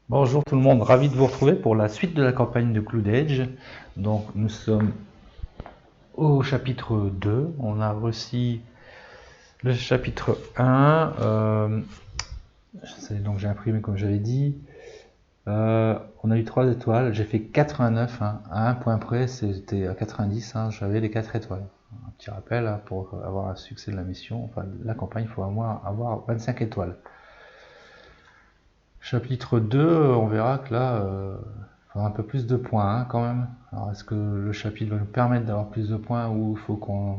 Bonjour tout le monde, ravi de vous retrouver pour la suite de la campagne de Cloud Age. Donc nous sommes au chapitre 2, on a reçu le chapitre 1, donc j'ai imprimé comme j'avais dit. On a eu 3 étoiles, j'ai fait 89, hein, à un point près, c'était à 90, hein, j'avais les 4 étoiles. Un petit rappel, hein, pour avoir un succès de la mission, enfin la campagne, il faut avoir 25 étoiles. Chapitre 2, on verra que là, il faudra un peu plus de points, hein, quand même. Alors, est-ce que le chapitre va nous permettre d'avoir plus de points ou il faut qu'on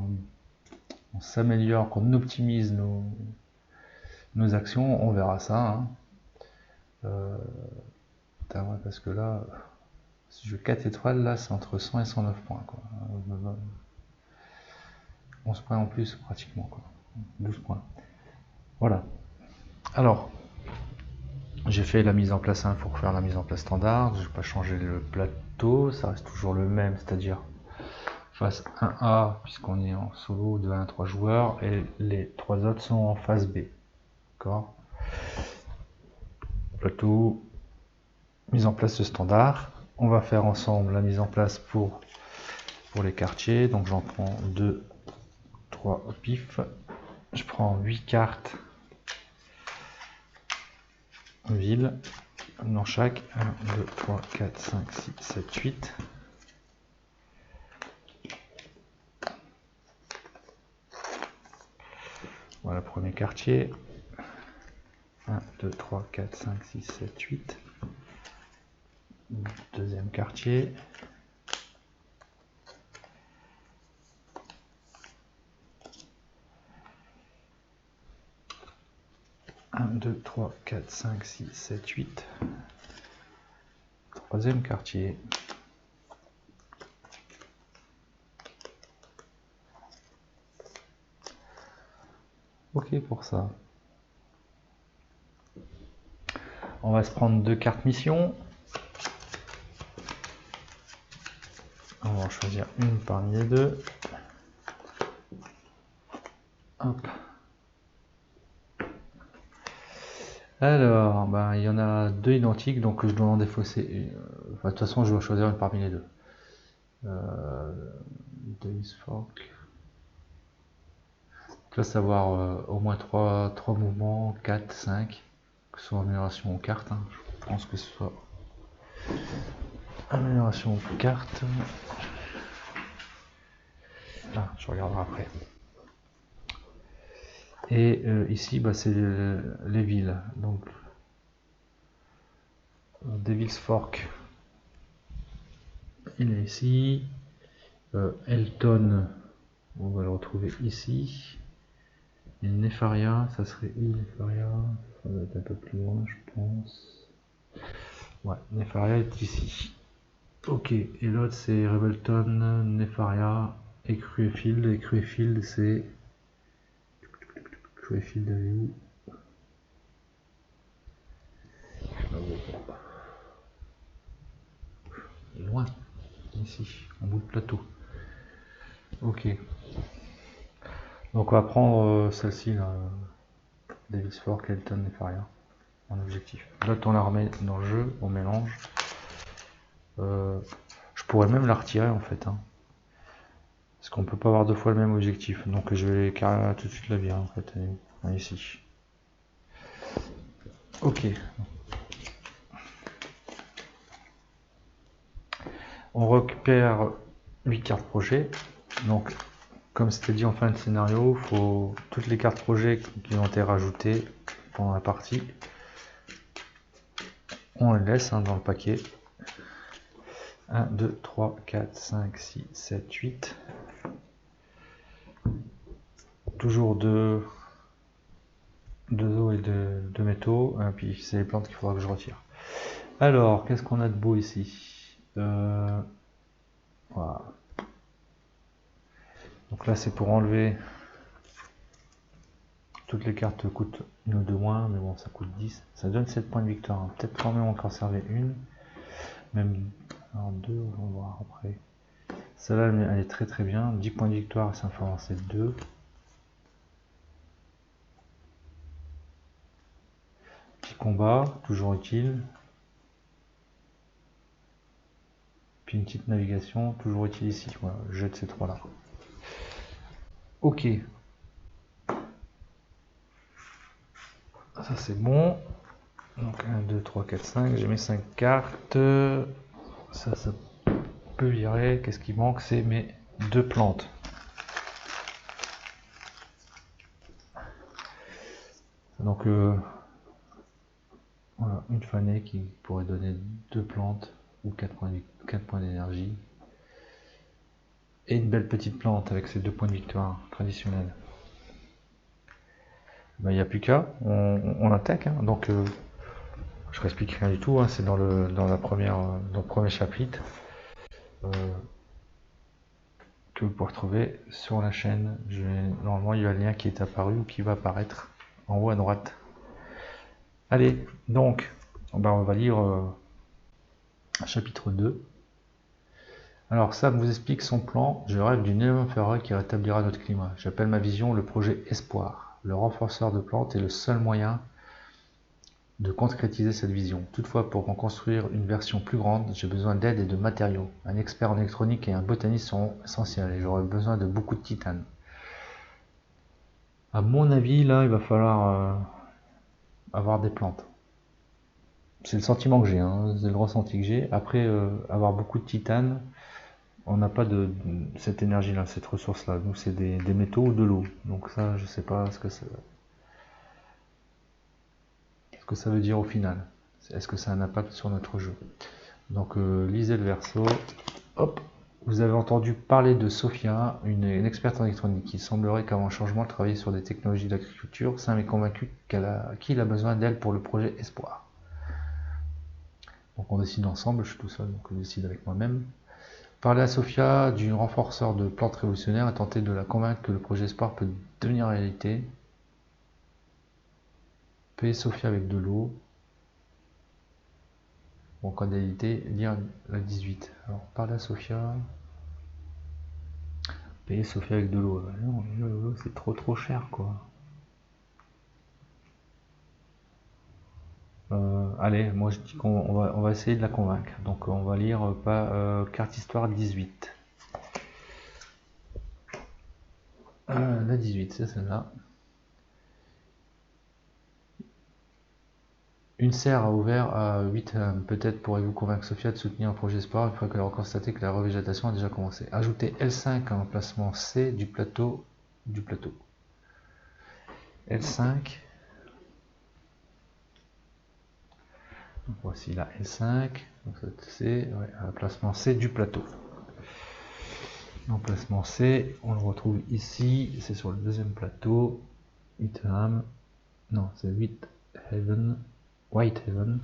s'améliore, qu'on optimise nos actions? On verra ça, hein. Parce que là, si je veux 4 étoiles, là, c'est entre 100 et 109 points, quoi. 11 points en plus, pratiquement, quoi. 12 points. Voilà. Alors, j'ai fait la mise en place, hein, pour faire la mise en place standard. Je ne vais pas changer le plateau, ça reste toujours le même, c'est-à-dire phase 1A, puisqu'on est en solo de 1 à 3 joueurs, et les 3 autres sont en phase B. D'accord. Plateau, mise en place de standard. On va faire ensemble la mise en place pour les quartiers. Donc j'en prends 2, 3 au pif. Je prends 8 cartes ville dans chaque 1, 2, 3, 4, 5, 6, 7, 8. Voilà, premier quartier. 1, 2, 3, 4, 5, 6, 7, 8. Deuxième quartier. 1, 2, 3, 4, 5, 6, 7, 8. Troisième quartier. Ok pour ça. On va se prendre 2 cartes mission. On va en choisir une parmi les deux. Hop. Alors, ben, il y en a 2 identiques, donc je dois en défausser. Enfin, de toute façon, je dois choisir une parmi les deux. Davis Fork. Donc là, savoir au moins 3 mouvements, 4, 5, que ce soit amélioration aux cartes. Hein. Je pense que ce soit amélioration aux cartes. Ah, je regarderai après. Et ici, bah, c'est les villes. Donc, Devil's Fork, il est ici. Elton, on va le retrouver ici. Et Nefaria, ça serait où Nefaria? Ça va être un peu plus loin, je pense. Ouais, Nefaria est ici. Ok, et l'autre c'est Revelton, Nefaria et Cruefield. Et Cruefield, c'est. Cruefield, elle est où? Loin, ici, en bout de plateau. Ok. Donc on va prendre celle-ci, là. Davis Fork, Elton, Nefaria. En objectif. Là, on la remet dans le jeu, on mélange. Je pourrais même la retirer en fait. Hein. Parce qu'on peut pas avoir 2 fois le même objectif. Donc je vais carrément tout de suite la virer en fait. Ici. Ok. On récupère 8 cartes projets. Donc, comme c'était dit en fin de scénario, faut toutes les cartes projets qui ont été rajoutées pendant la partie, on les laisse, hein, dans le paquet. 1, 2, 3, 4, 5, 6, 7, 8. Toujours deux os et deux métaux. Et puis c'est les plantes qu'il faudra que je retire. Alors, qu'est-ce qu'on a de beau ici? Voilà. Donc là, c'est pour enlever. Toutes les cartes coûtent une ou deux moins, mais bon, ça coûte 10. Ça donne 7 points de victoire. Hein. Peut-être quand même en conserver une. Même. Alors, deux, on va voir après. Celle-là, elle est très très bien. 10 points de victoire, ça me fait avancer 2. Petit combat, toujours utile. puis une petite navigation, toujours utile ici. Voilà, je jette ces trois là. Ok. Ça c'est bon. Donc 1, 2, 3, 4, 5. J'ai mes 5 cartes. Ça peut virer. Qu'est-ce qui manque? C'est mes 2 plantes. Donc voilà, une fanée qui pourrait donner 2 plantes ou 4 points d'énergie. Et une belle petite plante avec ses 2 points de victoire traditionnels. Il n'y a plus qu'à, on attaque. Hein. Donc je ne réexplique rien du tout, hein. C'est dans le premier chapitre que vous pouvez retrouver sur la chaîne. Normalement il y a un lien qui est apparu ou qui va apparaître en haut à droite. Allez, donc on va lire chapitre 2. Alors Sam vous explique son plan. Je rêve d'une élément ferreux qui rétablira notre climat. J'appelle ma vision le projet Espoir. Le renforceur de plantes est le seul moyen de concrétiser cette vision. Toutefois, pour en construire une version plus grande, j'ai besoin d'aide et de matériaux. Un expert en électronique et un botaniste sont essentiels et j'aurai besoin de beaucoup de titane. À mon avis, là, il va falloir avoir des plantes. C'est le sentiment que j'ai, hein, c'est le ressenti que j'ai. Après, avoir beaucoup de titane, on n'a pas de cette énergie-là, cette ressource-là. Nous, c'est des métaux ou de l'eau. Donc ça, je sais pas ce que ça veut dire au final. Est-ce que ça a un impact sur notre jeu? Donc lisez le verso. Hop. Vous avez entendu parler de Sophia, une experte en électronique. Il semblerait qu'avant le changement, elle travaillait sur des technologies d'agriculture. Sam est convaincu qu'il a besoin d'elle pour le projet Espoir. Donc on décide ensemble, je suis tout seul, donc je décide avec moi-même. Parler à Sophia du renforceur de plantes révolutionnaires et tenter de la convaincre que le projet Espoir peut devenir réalité. Payer Sophia avec de l'eau. Bon, qualité, lire la 18. Alors, parler à Sophia. Payer Sophia avec de l'eau. Non, c'est trop cher, quoi. Allez, moi je dis qu'on va essayer de la convaincre. Donc on va lire carte histoire 18. La 18, c'est celle-là. Une serre a ouvert à 8 peut-être pourrez-vous convaincre Sophia de soutenir un projet Espoir une fois qu'elle aura constaté que la revégétation a déjà commencé. Ajoutez L5 à l'emplacement C du plateau. L5. Donc voici la L5. Donc c'est l'emplacement C du plateau. L'emplacement C, on le retrouve ici. C'est sur le deuxième plateau. Whitehaven. Non, c'est Whitehaven.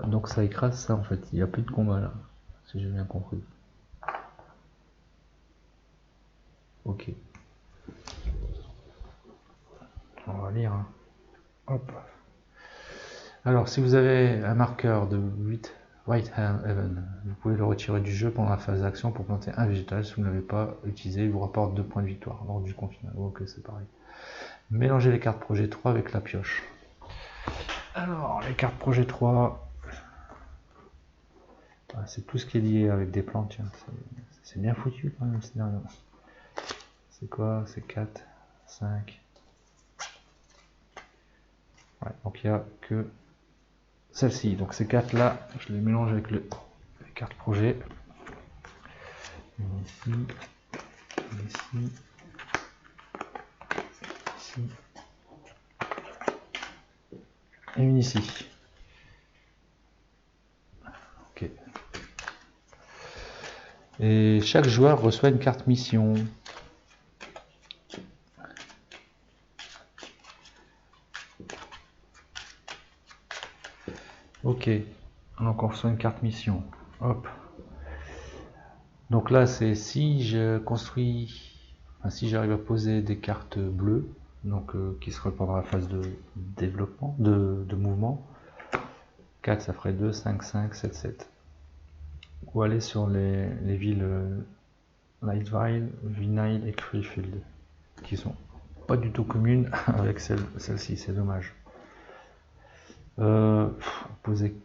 Donc ça écrase ça en fait, il n'y a plus de combat là, si j'ai bien compris. Ok. On va lire. Hein. Hop. Alors si vous avez un marqueur de Whitehaven, vous pouvez le retirer du jeu pendant la phase d'action pour planter un végétal. Si vous ne l'avez pas utilisé, il vous rapporte 2 points de victoire lors du confinement. Ok, c'est pareil. Mélangez les cartes projet 3 avec la pioche. Alors, les cartes projet 3, c'est tout ce qui est lié avec des plantes. C'est bien foutu quand même ce scénario. C'est quoi? C'est 4, 5. Ouais, donc il n'y a que celle-ci. Donc ces 4 là, je les mélange avec les cartes projet. Une ici, ici, ici. Et une ici. Ok. Et chaque joueur reçoit une carte mission. Ok. Donc on reçoit une carte mission. Hop. Donc là c'est si je construis, si j'arrive à poser des cartes bleues, donc qui seraient pendant la phase de développement, de mouvement. 4 ça ferait 2, 5, 5, 7, 7. Ou aller sur les villes Lightville, Vinyl et Crayfield, qui sont pas du tout communes avec celle-ci, c'est dommage. Poser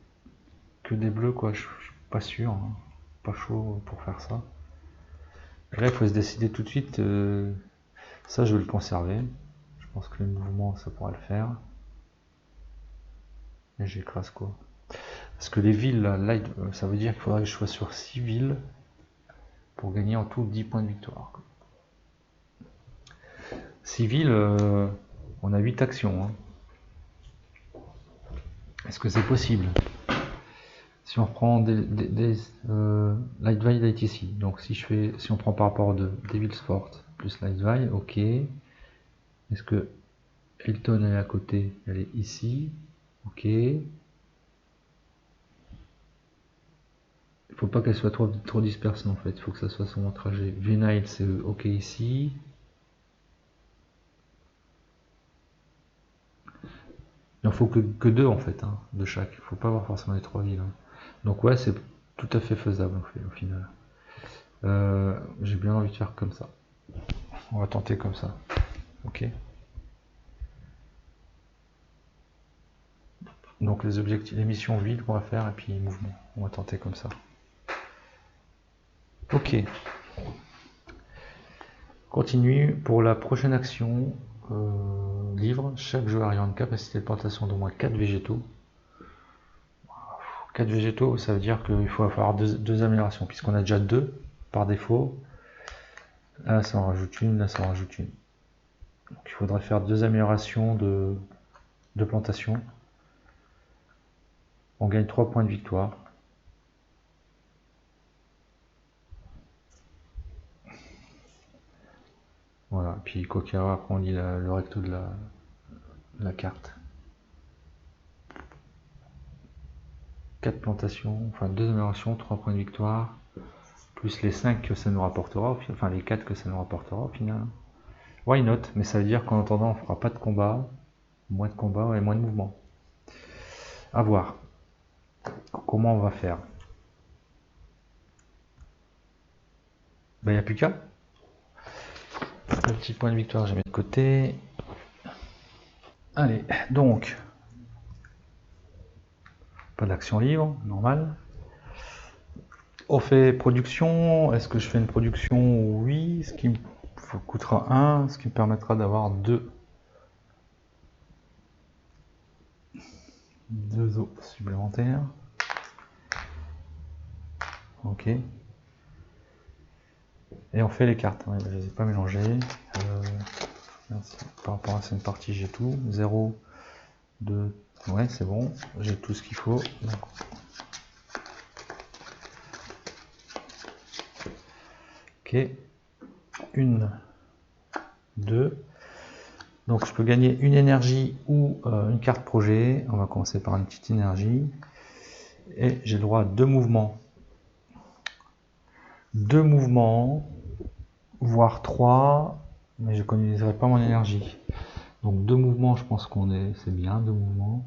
que des bleus, quoi. Je suis pas sûr, hein. Pas chaud pour faire ça. Et là, il faut se décider tout de suite. Ça, je vais le conserver. Je pense que le mouvement, ça pourra le faire. Et j'écrase quoi? Parce que les villes, là, ça veut dire qu'il faudrait que je sois sur 6 villes pour gagner en tout 10 points de victoire. 6 villes, on a 8 actions. Hein. Est-ce que c'est possible? Si on reprend Light est ici. Donc si on prend par rapport de Devil's Fort plus Light, ok. Est-ce que Elton est à côté? Elle est ici. Ok. Il faut pas qu'elle soit trop dispersée en fait. Il faut que ça soit son trajet. Venail c'est ok ici. Il en faut que 2 en fait, hein, de chaque. Il faut pas avoir forcément les 3 villes. Hein. Donc ouais, c'est tout à fait faisable au final. J'ai bien envie de faire comme ça. On va tenter comme ça. Ok. Donc les objectifs, les missions vides qu'on va faire et puis mouvement. On va tenter comme ça. Ok. Continue pour la prochaine action. Livre. Chaque joueur ayant une capacité de plantation d'au moins 4 végétaux. 4 végétaux, ça veut dire qu'il faut avoir deux améliorations, puisqu'on a déjà 2 par défaut. Là, ça en rajoute une, là, ça en rajoute une. Donc il faudrait faire 2 améliorations de plantation. On gagne 3 points de victoire. Voilà, puis quoi qu'il y a, après on lit le recto de la carte. 4 plantations, enfin 2 améliorations, 3 points de victoire, plus les 5 que ça nous rapportera, enfin les 4 que ça nous rapportera au final. Why not? Mais ça veut dire qu'en attendant on fera pas de combat, moins de combat et moins de mouvement. À voir. Comment on va faire? Ben, il n'y a plus qu'à. Le petit point de victoire, je mets de côté. Allez, donc, pas d'action libre, normal. On fait production. Est-ce que je fais une production? Oui. Ce qui me coûtera 1, ce qui me permettra d'avoir 2 os supplémentaires. Ok. Et on fait les cartes. Ouais, je ne les ai pas mélangées. Par rapport à cette partie, j'ai tout. 0, 2. Ouais, c'est bon. J'ai tout ce qu'il faut. Ok. 1, 2. Donc je peux gagner une énergie ou une carte projet. On va commencer par une petite énergie. Et j'ai le droit à 2 mouvements. 2 mouvements, voire 3, mais je ne connaîtrai pas mon énergie. Donc 2 mouvements, je pense c'est bien, 2 mouvements.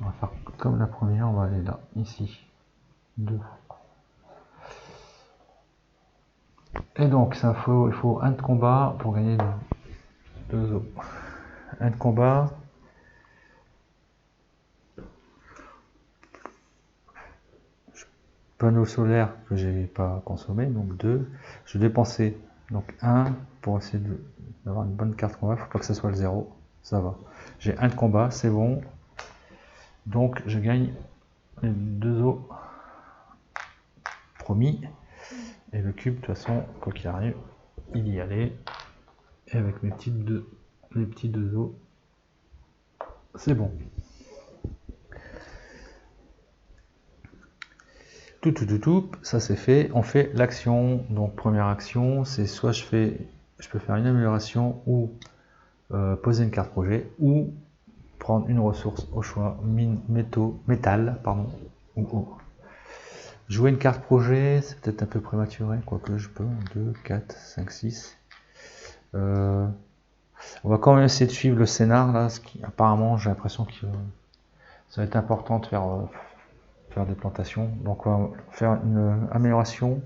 On va faire comme la première, on va aller là, ici. 2. Et donc il faut 1 de combat pour gagner 2 os. 1 de combat. Panneau solaire que j'ai pas consommé, donc 2. Je vais dépenser donc 1 pour essayer d'avoir une bonne carte combat. Il ne faut pas que ce soit le 0. Ça va. J'ai 1 de combat, c'est bon. Donc je gagne 2 os promis. Et le cube, de toute façon, quoi qu'il arrive, il y allait. Et avec mes petits 2 os, c'est bon. Tout, ça c'est fait. On fait l'action. Donc première action, c'est soit je peux faire une amélioration ou poser une carte projet ou prendre une ressource au choix, métal, pardon, ou eau. Jouer une carte projet, c'est peut-être un peu prématuré, quoique je peux. 2, 4, 5, 6. On va quand même essayer de suivre le scénar là, apparemment j'ai l'impression que ça va être important de faire des plantations. Donc on va faire une amélioration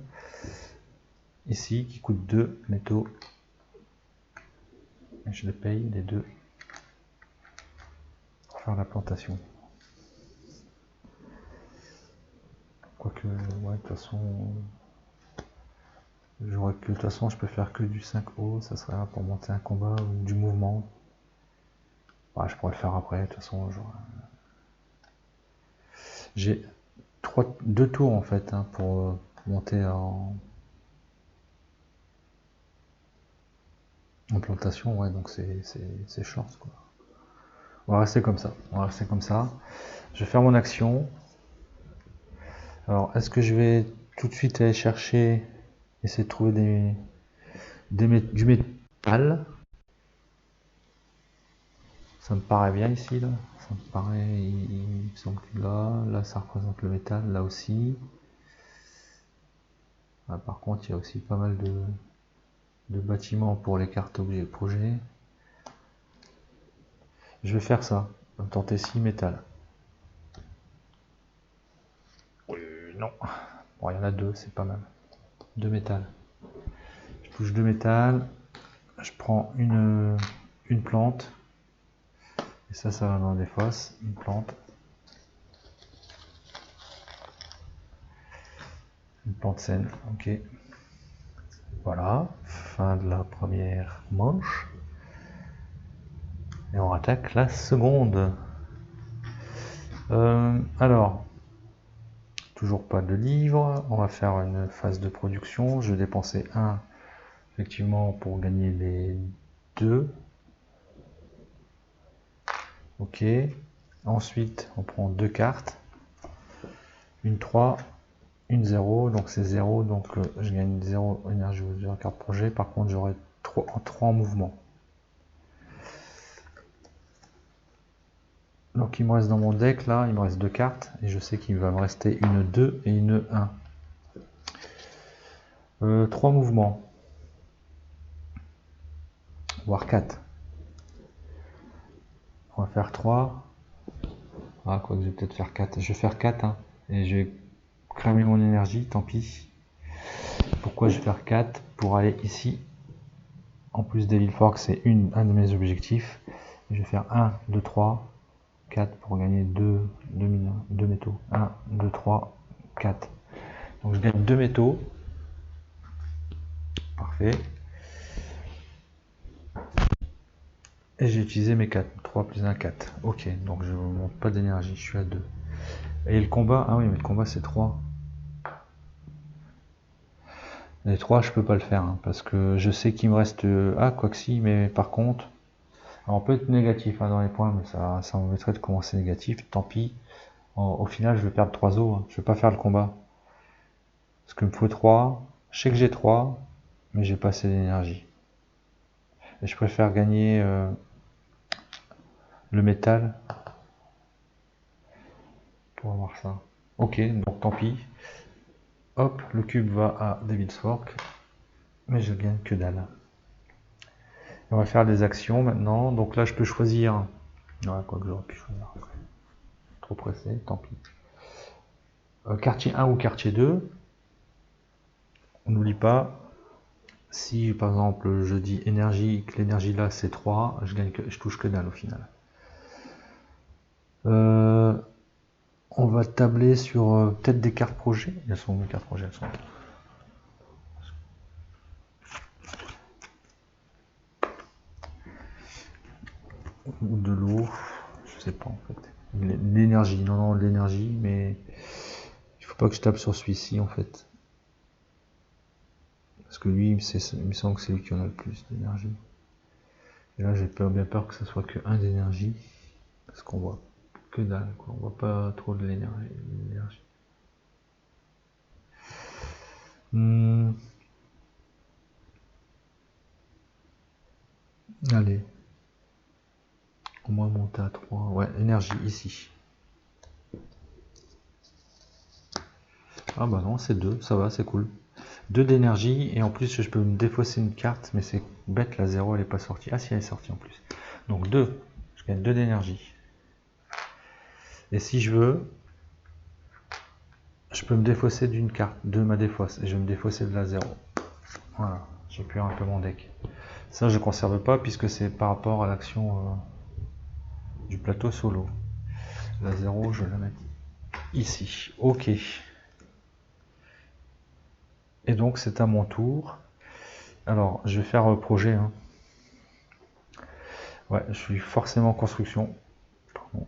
ici qui coûte 2 métaux. Et je les paye les 2. faire la plantation. Quoique, ouais, de toute façon, j'aurais que, de toute façon, je peux faire que du 5 haut, ça serait pour monter un combat ou du mouvement. Ouais, je pourrais le faire après, de toute façon, j'ai 2 tours en fait hein, pour monter en plantation, ouais, donc c'est short quoi. On va rester comme ça, Je vais faire mon action. Alors, est-ce que je vais tout de suite aller chercher, essayer de trouver du métal? Ça me paraît bien ici, là. Ça me paraît, il me semble que là, ça représente le métal, là aussi. Ah, par contre, il y a aussi pas mal de bâtiments pour les cartes objets projets. Je vais faire ça. Je vais tenter 6 métal. Non. Bon, il y en a 2, c'est pas mal. 2 métal. Je touche 2 métal. Je prends une plante. Et ça va dans des fosses. Une plante. Une plante saine. Ok. Voilà. Fin de la première manche. Et on attaque la seconde. Alors. Toujours pas de livre. On va faire une phase de production. Je vais dépenser 1 effectivement pour gagner les 2. Ok. Ensuite, on prend 2 cartes. Une 3, une 0. Donc c'est 0. Donc je gagne 0 énergie aux 0 cartes projet. Par contre, j'aurai 3 en mouvement. Donc il me reste dans mon deck là, il me reste 2 cartes. Et je sais qu'il va me rester une 2 et une 1. 3 mouvements. Voire 4. On va faire 3. Ah, quoi que je vais peut-être faire 4. Je vais faire 4. Hein, et je vais cramer mon énergie, tant pis. Pourquoi je vais faire 4? Pour aller ici. En plus Devil Fork, c'est un de mes objectifs. Et je vais faire 1, 2, 3, 4 pour gagner 2 métaux. 1, 2, 3, 4. Donc je gagne 2 métaux. Parfait. Et j'ai utilisé mes 4. 3 plus 1, 4. Ok, donc je ne monte pas d'énergie, je suis à 2. Et le combat, ah oui, mais le combat c'est 3. Les 3, je peux pas le faire, hein, parce que je sais qu'il me reste... Ah, quoi que si, mais par contre... Alors, on peut être négatif hein, dans les points, mais ça m'embêterait de commencer négatif, tant pis. Au final, je vais perdre 3 os, hein. Je vais pas faire le combat. Parce qu'il me faut 3. Je sais que j'ai 3, mais j'ai pas assez d'énergie. Et je préfère gagner le métal pour avoir ça. Ok, donc tant pis. Hop, le cube va à Devil's Fork, mais je gagne que dalle. Et on va faire des actions maintenant. Donc là, je peux choisir. Ouais, quoi que j'aurais pu choisir après. Trop pressé, tant pis. Quartier 1 ou quartier 2. On n'oublie pas. Si par exemple je dis énergie, que l'énergie là c'est 3, je touche que dalle au final. On va tabler sur peut-être des cartes projets. Elles sont où les cartes projets? Elles sont ou de l'eau, je sais pas en fait. L'énergie, non, l'énergie, mais il faut pas que je tape sur celui-ci en fait. Parce que lui, il me semble que c'est lui qui en a le plus d'énergie. Et là, j'ai bien peur que ce soit que 1 d'énergie. Parce qu'on voit que dalle, quoi. On voit pas trop de l'énergie. Allez. Au moins monter à 3. Ouais, énergie ici. Ah bah non, c'est 2. Ça va, c'est cool. 2 d'énergie. Et en plus, je peux me défausser une carte. Mais c'est bête, la 0, elle est pas sortie. Ah si, elle est sortie en plus. Donc 2. Je gagne 2 d'énergie. Et si je veux, je peux me défausser d'une carte, de ma défausse, et je vais me défausser de la 0. Voilà, j'ai pu un peu mon deck. Ça, je ne conserve pas puisque c'est par rapport à l'action du plateau solo. La 0, je vais la mettre ici. Ok. Et donc c'est à mon tour. Alors, je vais faire projet. Hein. Ouais, je suis forcément construction. Pardon.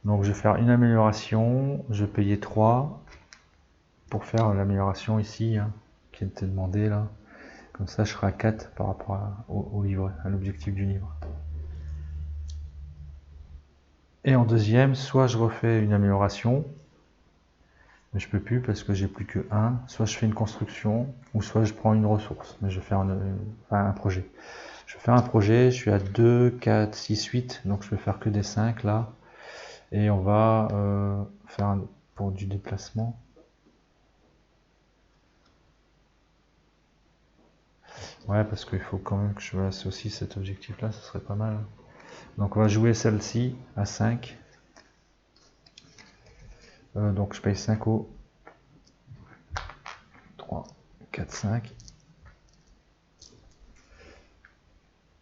Donc je vais faire une amélioration. Je vais payer 3 pour faire l'amélioration ici, hein, qui était demandée là. Comme ça, je serai à 4 par rapport au livre, à l'objectif du livre. Et en deuxième, soit je refais une amélioration, mais je peux plus parce que j'ai plus que 1. Soit je fais une construction, ou soit je prends une ressource. Mais je vais faire un projet. Je vais faire un projet, je suis à 2, 4, 6, 8, donc je peux faire que des 5 là. Et on va faire pour du déplacement. Ouais, parce qu'il faut quand même que je associe cet objectif là, ça serait pas mal. Donc on va jouer celle-ci à 5. Donc je paye 5 euros. 3, 4, 5.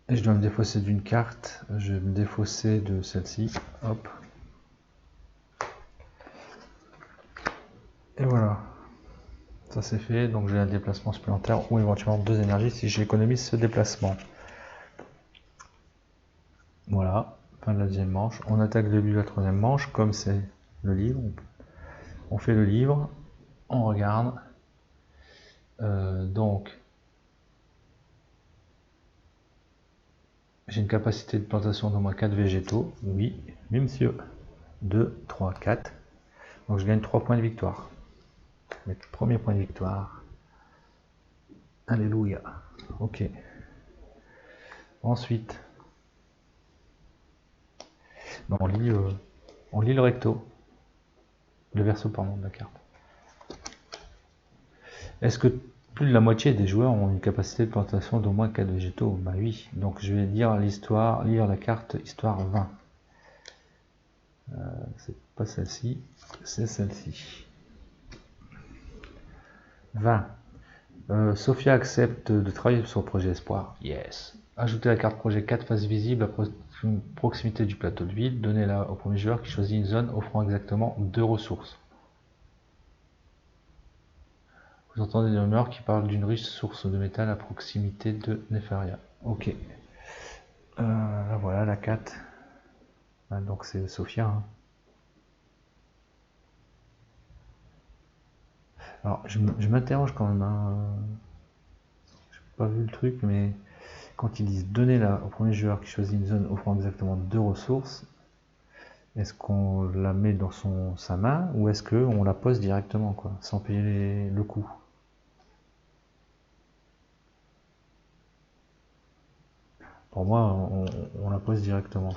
Et je dois me défausser d'une carte. Je vais me défausser de celle-ci. Hop. Et voilà. Ça c'est fait. Donc j'ai un déplacement supplémentaire ou éventuellement 2 énergies si j'économise ce déplacement. Voilà. Fin de la deuxième manche. On attaque le début de la troisième manche. Comme c'est le livre, on fait le livre. On regarde. Donc j'ai une capacité de plantation d'au moins 4 végétaux. Oui, monsieur. 2, 3, 4. Donc je gagne 3 points de victoire. Mes premiers points de victoire. Alléluia. Ok. Ensuite, on lit le recto. Le verso, pardon, de la carte. Est-ce que plus de la moitié des joueurs ont une capacité de plantation d'au moins 4 végétaux? Bah oui. Donc je vais lire l'histoire, lire la carte histoire 20. C'est pas celle-ci, c'est celle-ci. 20. Sophia accepte de travailler sur le projet Espoir. Yes. Ajoutez la carte projet 4 faces visibles à proximité du plateau de ville. Donnez-la au premier joueur qui choisit une zone offrant exactement 2 ressources. Vous entendez des rumeurs qui parlent d'une riche source de métal à proximité de Nefaria. Ok. Là voilà la 4. Ah, donc c'est Sophia. Hein. Alors je m'interroge quand même. Hein. J'ai pas vu le truc, mais quand ils disent donnez-la au premier joueur qui choisit une zone offrant exactement 2 ressources, est-ce qu'on la met dans sa main ou est-ce qu'on la pose directement, quoi, sans payer le coût? Pour moi, on la pose directement.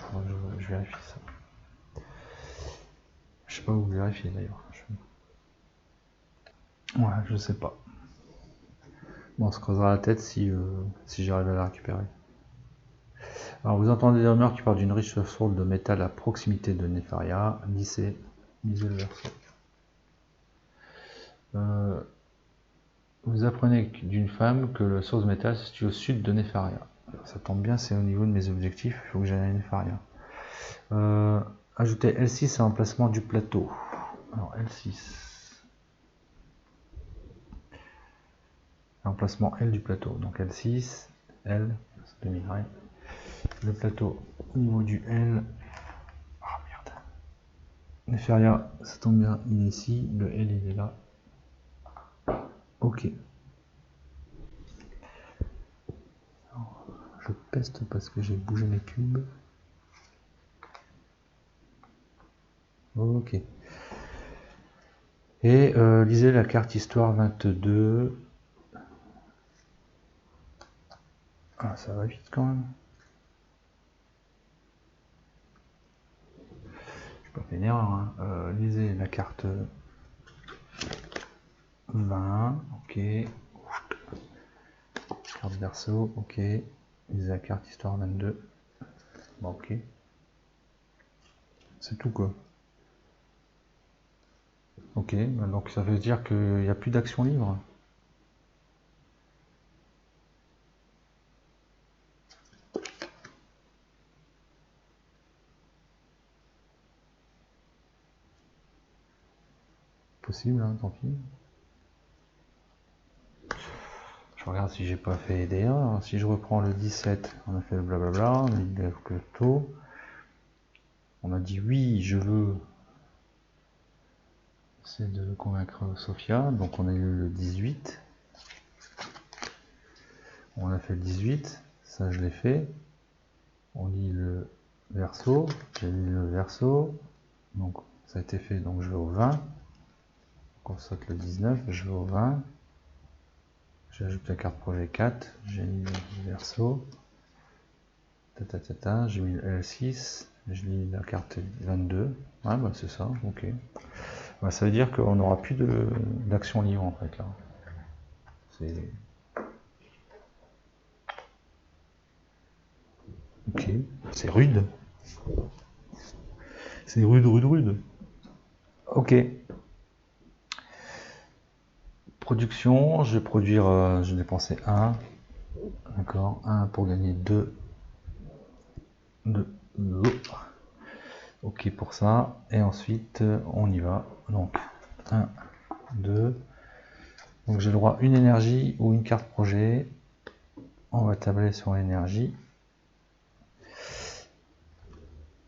Je vérifie ça. Je sais pas où vérifier d'ailleurs. Ouais, je sais pas. Bon, on se creusera la tête si j'arrive à la récupérer. Alors, vous entendez des rumeurs qui parlent d'une riche source de métal à proximité de Nefaria. Lisez le verso. Vous apprenez d'une femme que le source de métal se situe au sud de Nefaria. Alors, ça tombe bien, c'est au niveau de mes objectifs. Il faut que j'aille à Nefaria. Ajoutez L6 à l'emplacement du plateau. Alors, L6. L'emplacement L du plateau. Donc L6, L, c'est demi-rail. Le plateau au niveau du L. Ah merde. Nefaria, ça tombe bien, il est ici. Le L, il est là. Ok. Alors, je peste parce que j'ai bougé mes cubes. Ok. Et lisez la carte histoire 22. Ah, ça va vite quand même. Je pas fait une erreur. Hein. Lisez la carte 20. Ok. Carte verso. Ok. Lisez la carte histoire 22. Bon, ok. C'est tout quoi. Ok, donc ça veut dire qu'il n'y a plus d'action libre. possible, hein, tant pis. Je regarde si j'ai pas fait des erreurs. Si je reprends le 17, on a fait le blablabla, on a dit que tôt. On a dit oui, je veux. C'est de convaincre Sophia. Donc on a eu le 18. On a fait le 18. Ça, je l'ai fait. On lit le verso. J'ai lu le verso. Donc ça a été fait. Donc je vais au 20. Donc on saute le 19. Je vais au 20. J'ajoute la carte projet 4. J'ai mis le verso. J'ai mis le L6. Je lis la carte 22. Ah bah c'est ça. Ok. Bah, ça veut dire qu'on n'aura plus d'action libre en fait là. C'est. Ok. C'est rude. C'est rude. Ok. Production, je vais produire, je vais dépenser 1. D'accord, 1 pour gagner 2 de l'eau. Ok pour ça. Et ensuite, on y va. Donc, 1, 2. Donc j'ai le droit à une énergie ou une carte projet. On va tabler sur l'énergie.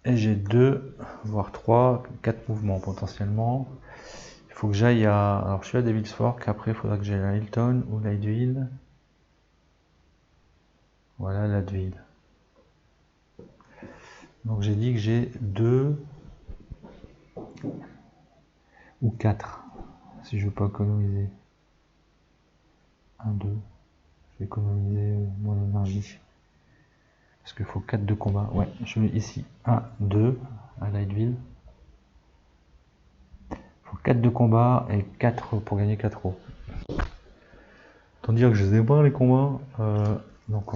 Et j'ai 2, voire 3, 4 mouvements potentiellement. Il faut que j'aille à... Alors je suis à Devil's Fork, après il faudra que j'aille à Hilton ou Leadville. Voilà Leadville. Donc j'ai dit que j'ai 2 ou 4, si je veux pas économiser. 1, 2. Je vais économiser mon énergie. Parce qu'il faut 4 de combat. Ouais, je mets ici 1, 2 à Leadville. Il faut 4 de combat et 4 pour gagner 4 euros. Autant dire que je les ai pas les combats. Donc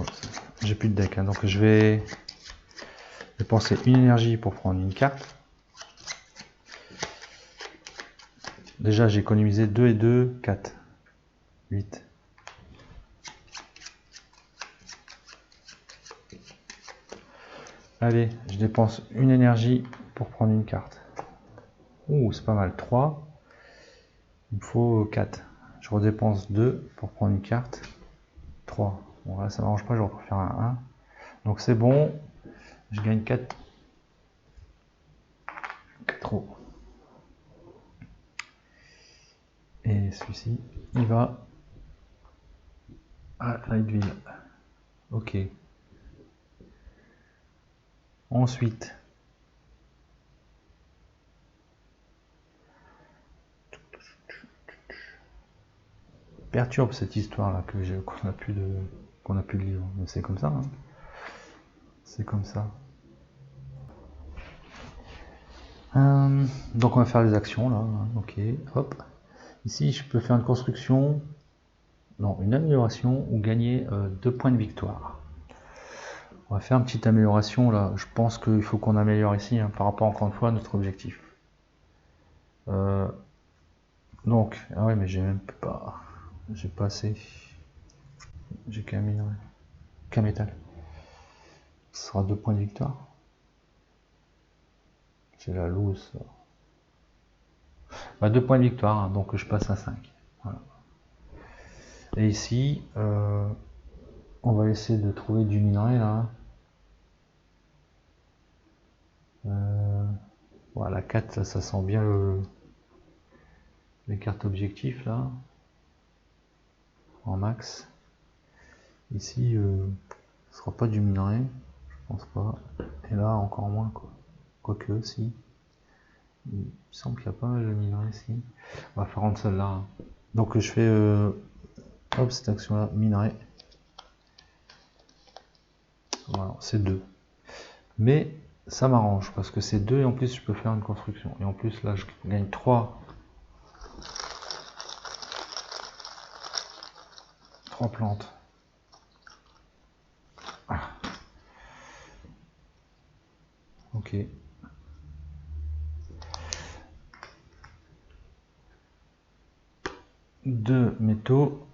j'ai plus de deck. Hein, donc je vais dépenser une énergie pour prendre une carte. Déjà j'ai économisé 2 et 2, 4. 8. Allez, je dépense une énergie pour prendre une carte. Ouh, c'est pas mal. 3. Il me faut 4. Je redépense 2 pour prendre une carte. 3. Bon là ça m'arrange pas, je vais refaire un 1. Donc c'est bon. Je gagne 4 euros. Et celui-ci, il va à Leadville. Ok. Ensuite, perturbe cette histoire là qu'on a plus de livre. Mais c'est comme ça. Hein. C'est comme ça. Donc on va faire les actions là. Ok. Hop. Ici, je peux faire une construction. Non, une amélioration ou gagner 2 points de victoire. On va faire une petite amélioration là. Je pense qu'il faut qu'on améliore ici hein, par rapport encore une fois à notre objectif. Donc, ah ouais, mais j'ai même pas. J'ai pas assez. J'ai qu'un minerai. Qu'un métal. Ce sera 2 points de victoire. C'est la loose. Bah, 2 points de victoire, hein, donc je passe à 5. Voilà. Et ici, on va essayer de trouver du minerai là. Voilà, 4, ça sent bien les cartes objectifs là. En max. Ici, ce sera pas du minerai. Je pense pas. Et là, encore moins quoi. Quoique, si. Il me semble qu'il y a pas mal de minerai ici. On va faire rendre celle-là. Hein. Donc je fais hop, cette action-là, minerai. Voilà, c'est 2. Mais ça m'arrange parce que c'est 2 et en plus je peux faire une construction. Et en plus là je gagne 3 plantes. Ah. Ok. 2 métaux.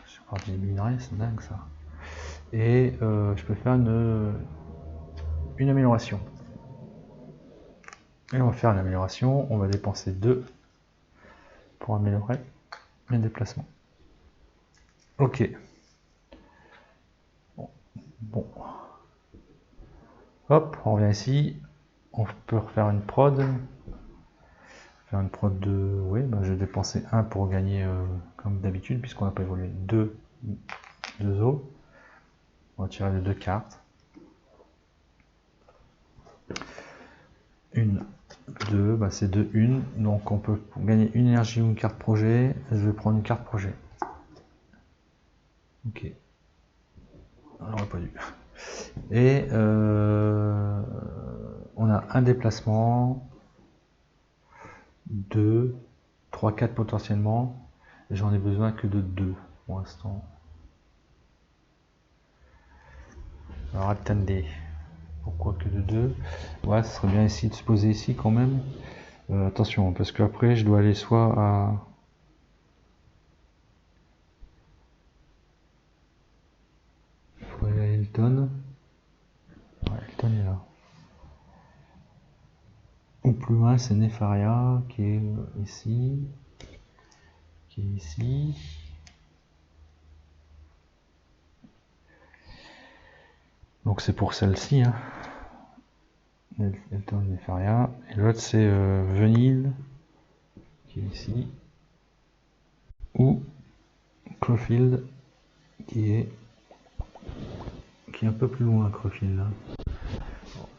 Je suis parti du minerai, c'est dingue ça. Et je peux faire une amélioration. Et on va faire l'amélioration. On va dépenser 2 pour améliorer mes déplacements. Ok. Bon. Hop, on revient ici. On peut refaire une prod. Faire une prod de... Oui, bah, je vais dépenser 1 pour gagner comme d'habitude, puisqu'on n'a pas évolué 2 os. On va tirer les 2 cartes. 1, 2, bah c'est 2, 1. Donc on peut gagner une énergie ou une carte projet. Je vais prendre une carte projet. Ok. On n'aurait pas dû. Et on a un déplacement, 2, 3, 4 potentiellement. J'en ai besoin que de 2 pour l'instant. Alors attendez. Pourquoi que de 2? Ouais, ce serait bien ici de se poser ici quand même. Attention, parce qu'après je dois aller soit à... Il faut aller à Elton. Ouais, Elton est là. Ou plus loin, c'est Nefaria qui est ici. Qui est ici. Donc c'est pour celle-ci. Hein. Elton Nefaria. Et l'autre c'est Venil qui est ici. Ou Crowfield qui est un peu plus loin, Crowfield. Là.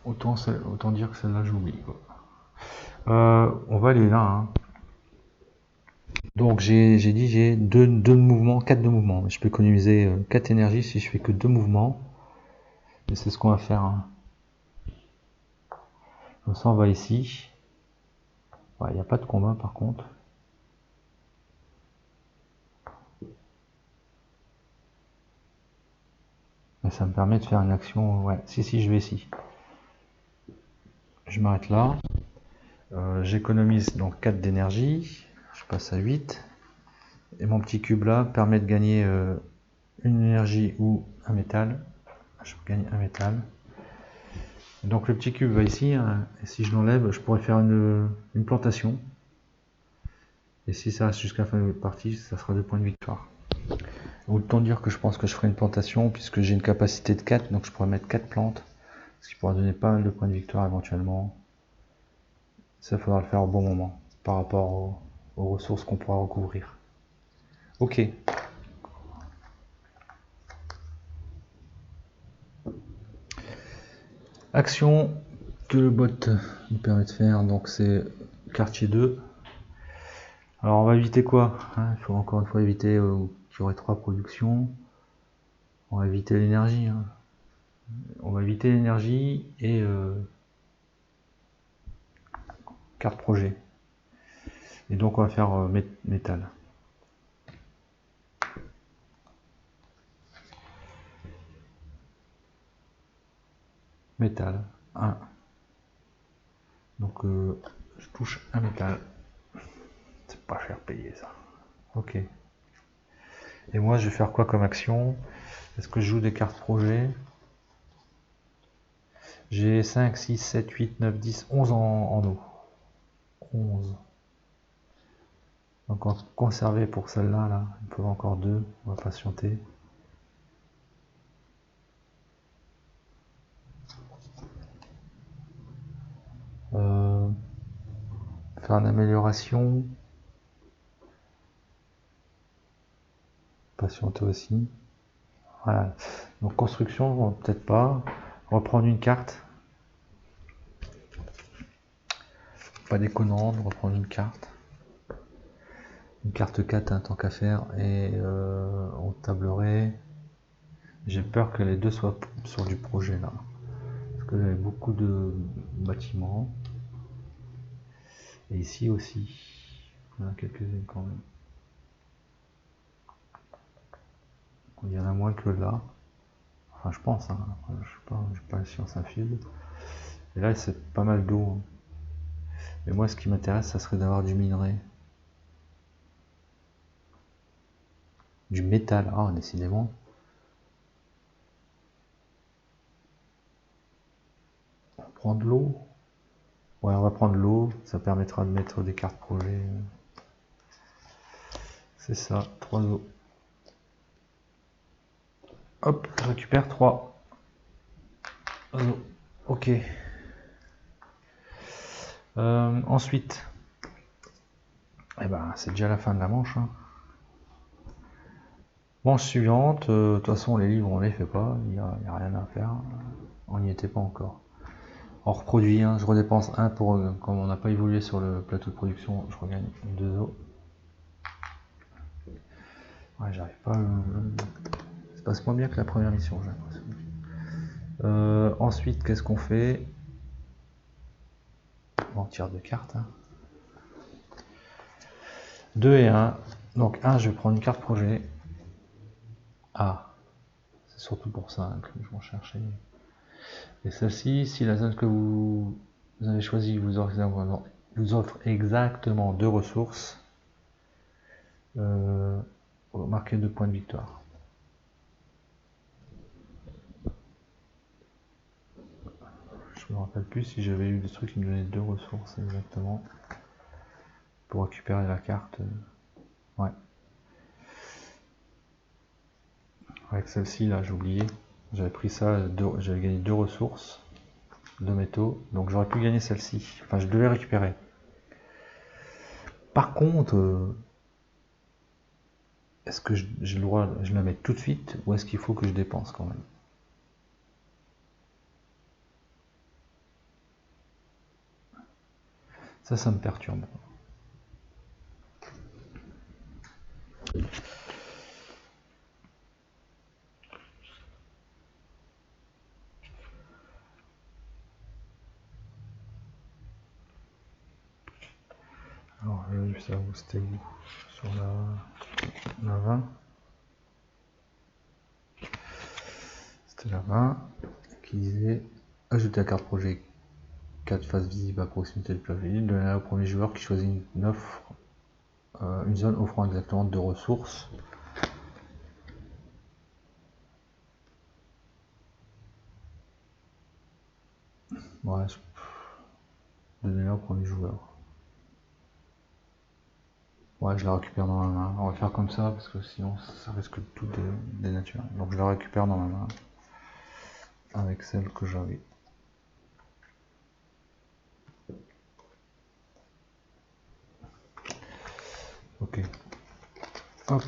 Autant dire que celle-là j'oublie. On va aller là. Hein. Donc j'ai dit j'ai 2 mouvements, 4 de mouvements. Je peux économiser 4 énergies si je fais que 2 mouvements. Et c'est ce qu'on va faire. Hein. Comme ça on va ici. Il n'y a pas de combat par contre. Mais ça me permet de faire une action. Ouais, si je vais ici. Je m'arrête là. J'économise donc 4 d'énergie. Je passe à 8. Et mon petit cube là permet de gagner une énergie ou un métal. Je gagne un métal. Donc le petit cube va ici. Hein, et si je l'enlève, je pourrais faire une plantation. Et si ça reste jusqu'à la fin de la partie, ça sera 2 points de victoire. Autant dire que je pense que je ferai une plantation, puisque j'ai une capacité de 4, donc je pourrais mettre 4 plantes, ce qui pourra donner pas mal de points de victoire éventuellement. Ça, faudra le faire au bon moment, par rapport aux ressources qu'on pourra recouvrir. Ok. Action que le bot nous permet de faire, donc c'est quartier 2. Alors on va éviter quoi? Il faut encore une fois éviter qu'il y aurait 3 productions. On va éviter l'énergie. Hein. On va éviter l'énergie et carte projet. Et donc on va faire métal. Métal, 1. Donc je touche un métal. C'est pas cher payé ça. Ok. Et moi je vais faire quoi comme action? Est-ce que je joue des cartes projet? J'ai 5, 6, 7, 8, 9, 10, 11 en eau. 11. Donc conserver pour celle-là, là. Il me faut encore 2. On va patienter. Faire une amélioration. Patienter aussi. Voilà. Donc construction, peut-être pas. Reprendre une carte. Pas déconnant de reprendre une carte. Une carte 4, hein, tant qu'à faire. Et on tablerait. J'ai peur que les deux soient sur du projet là. Parce que j'avais beaucoup de bâtiments. Et ici aussi. Il y en a quelques-unes quand même. Il y en a moins que là. Enfin, je pense. Hein. Je sais pas la science infuse. Et là, c'est pas mal d'eau. Hein. Mais moi, ce qui m'intéresse, ça serait d'avoir du minerai. Du métal. Ah, décidément. On prend de l'eau. Ouais, on va prendre l'eau. Ça permettra de mettre des cartes projet. C'est ça, 3 os. Hop, je récupère 3 os. Ok. Ensuite, eh ben, c'est déjà la fin de la manche. Hein. Manche suivante, de toute façon les livres on les fait pas, il n'y a rien à faire. On n'y était pas encore. On reproduit, hein, je redépense 1 pour, comme on n'a pas évolué sur le plateau de production, je regagne 2 os. Ouais, j'arrive pas. Ça se passe moins bien que la première mission, j'ai l'impression. Ensuite, qu'est-ce qu'on fait? On tire 2 cartes. Hein. 2 et 1. Donc 1, je vais prendre une carte projet. Ah, c'est surtout pour ça que je m'en cherchais. Et celle-ci, si la zone que vous avez choisie vous offre exactement 2 ressources, marquez 2 points de victoire. Je me rappelle plus si j'avais eu des trucs qui me donnaient 2 ressources exactement pour récupérer la carte. Ouais. Avec celle-ci là, j'ai oublié. J'avais pris ça, j'avais gagné 2 ressources, 2 métaux, donc j'aurais pu gagner celle-ci. Enfin, je devais récupérer. Par contre, est-ce que j'ai le droit, je la mets tout de suite, ou est-ce qu'il faut que je dépense quand même? Ça me perturbe. Alors, j'ai vu ça, c'était où? Sur la 20. C'était la 20 qui disait ajouter la carte projet 4 faces visibles à proximité du plateau, donner au premier joueur qui choisit une offre, une zone offrant exactement 2 ressources. Ouais, donner au premier joueur. Ouais, je la récupère dans ma main. On va faire comme ça parce que sinon ça risque de tout dénaturer. Donc je la récupère dans ma main avec celle que j'avais. Ok. Hop.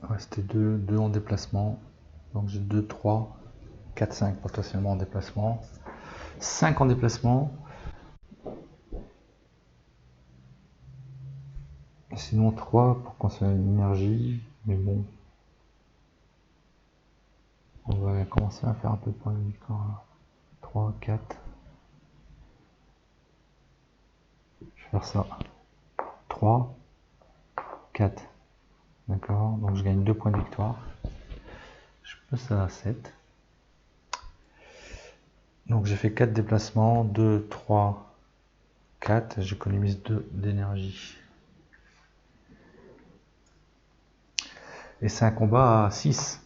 Ouais, c'était 2 en déplacement. Donc j'ai 2, 3, 4, 5 potentiellement en déplacement. 5 en déplacement. Sinon 3 pour conserver l'énergie. Mais bon. On va commencer à faire un peu de points de victoire. 3, 4. Je vais faire ça. 3, 4. D'accord, donc je gagne 2 points de victoire. Je passe à 7. Donc j'ai fait 4 déplacements, 2, 3, 4. J'économise 2 d'énergie. Et c'est un combat à 6.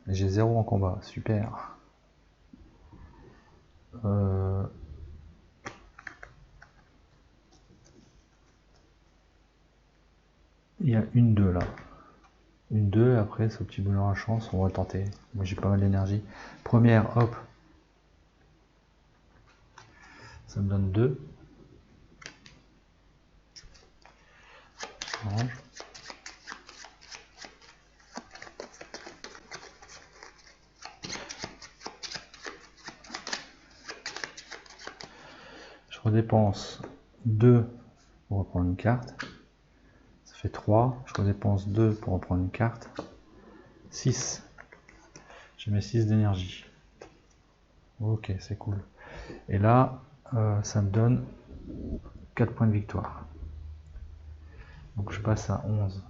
J'ai 0 en combat, super. Il y a une 2 là. Une 2, après ce petit bonheur à chance, on va tenter. Moi j'ai pas mal d'énergie. Première, hop. Ça me donne 2. Orange. Je redépense 2 pour reprendre une carte. Ça fait 3. Je redépense 2 pour reprendre une carte. 6. J'ai mes 6 d'énergie. Ok, c'est cool. Et là, ça me donne 4 points de victoire. Donc je passe à 11.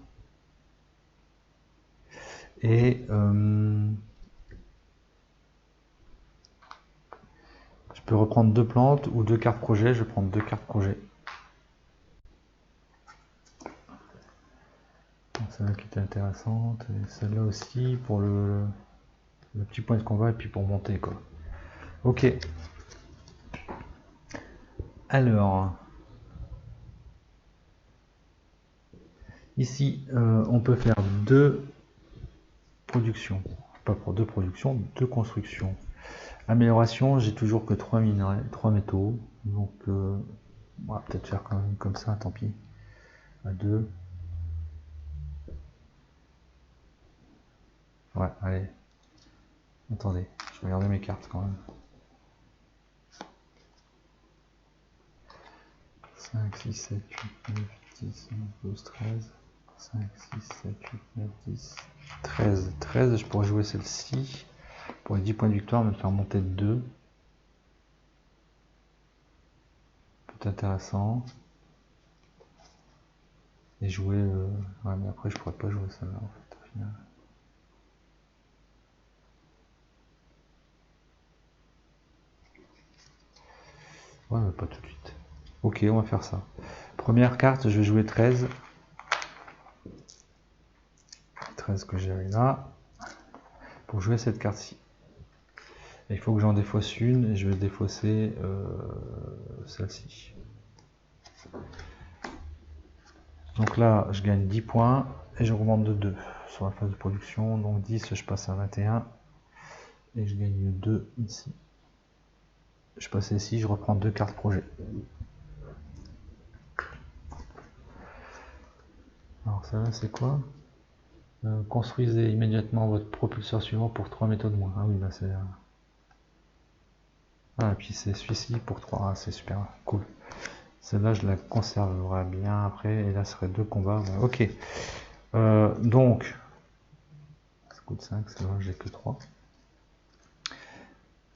Et peux reprendre 2 plantes ou 2 cartes projet. Je vais prendre 2 cartes projet. Celle-là qui était intéressante, et celle-là aussi pour le petit point de combat et puis pour monter quoi. Ok. Alors, ici, on peut faire 2 productions. Pas pour 2 productions, 2 constructions. Amélioration, j'ai toujours que 3 minerais, 3 métaux. Donc, on va peut-être faire quand même comme ça, tant pis. À 2. Ouais, allez. Attendez, je vais regarder mes cartes quand même. 5, 6, 7, 8, 9, 10, 11, 12, 13. 5, 6, 7, 8, 9, 10, 13. 13, je pourrais jouer celle-ci. Pour les 10 points de victoire, me faire monter de 2. Peut-être intéressant. Et jouer... Ouais, mais après, je pourrais pas jouer celle-là, en fait, au final. Ouais, mais pas tout de suite. Ok, on va faire ça. Première carte, je vais jouer 13. 13 que j'ai là. Pour jouer cette carte-ci. Il faut que j'en défausse une, et je vais défausser celle-ci. Donc là, je gagne 10 points, et j'augmente de 2 sur la phase de production. Donc 10, je passe à 21. Et je gagne 2 ici. Je passe ici, je reprends 2 cartes projet. Alors ça là, c'est quoi? Construisez immédiatement votre propulseur suivant pour 3 métaux de moins. Ah oui, là c'est... Ah, et puis c'est celui-ci pour 3. Ah, c'est super cool. Celle-là, je la conserverai bien après. Et là, ce serait 2 combats. Ouais, ok. Donc, ça coûte 5. Celle-là, j'ai que 3.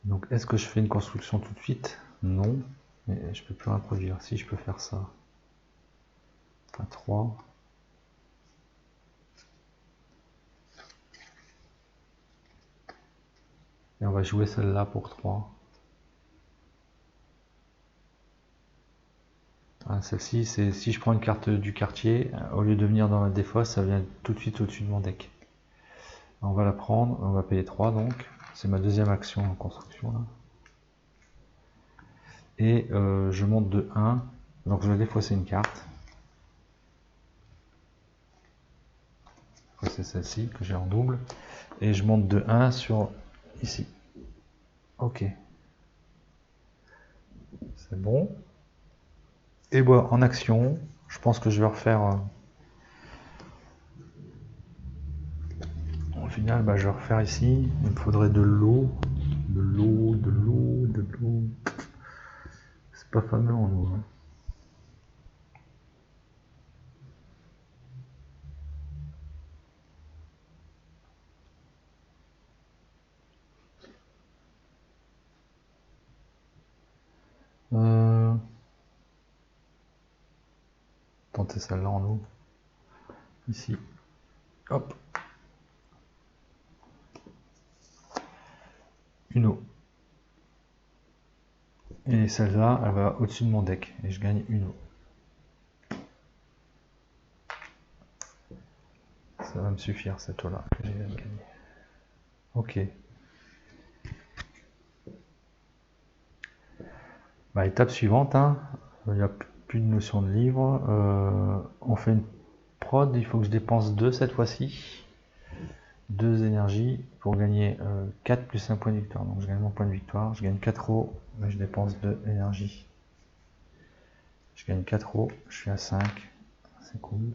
Donc, est-ce que je fais une construction tout de suite? Non. Mais je peux plus introduire. Si, je peux faire ça. À 3. Et on va jouer celle-là pour 3. Ah, celle-ci, c'est si je prends une carte du quartier, au lieu de venir dans la défausse, ça vient tout de suite au-dessus de mon deck. On va la prendre, on va payer 3 donc. C'est ma deuxième action en construction là. Et je monte de 1. Donc je vais défausser une carte. C'est celle-ci que j'ai en double. Et je monte de 1 sur ici. Ok. C'est bon. Et bon, en action, je pense que je vais refaire... au final, bah, je vais refaire ici. Il me faudrait de l'eau. De l'eau, de l'eau, de l'eau. C'est pas fameux en eau. Hein. Tenter celle-là en eau. Ici. Hop. Une eau. Et celle-là, elle va au-dessus de mon deck. Et je gagne une eau. Ça va me suffire cette eau-là que j'ai gagné. Ok. Bah, étape suivante, hein. Il n'y a plus de notion de livre. On fait une prod, il faut que je dépense 2 cette fois-ci. 2 énergies pour gagner 4 plus 1 point de victoire. Donc je gagne mon point de victoire, je gagne 4 eau, mais je dépense 2 énergies. Je gagne 4 eau, je suis à 5. C'est cool.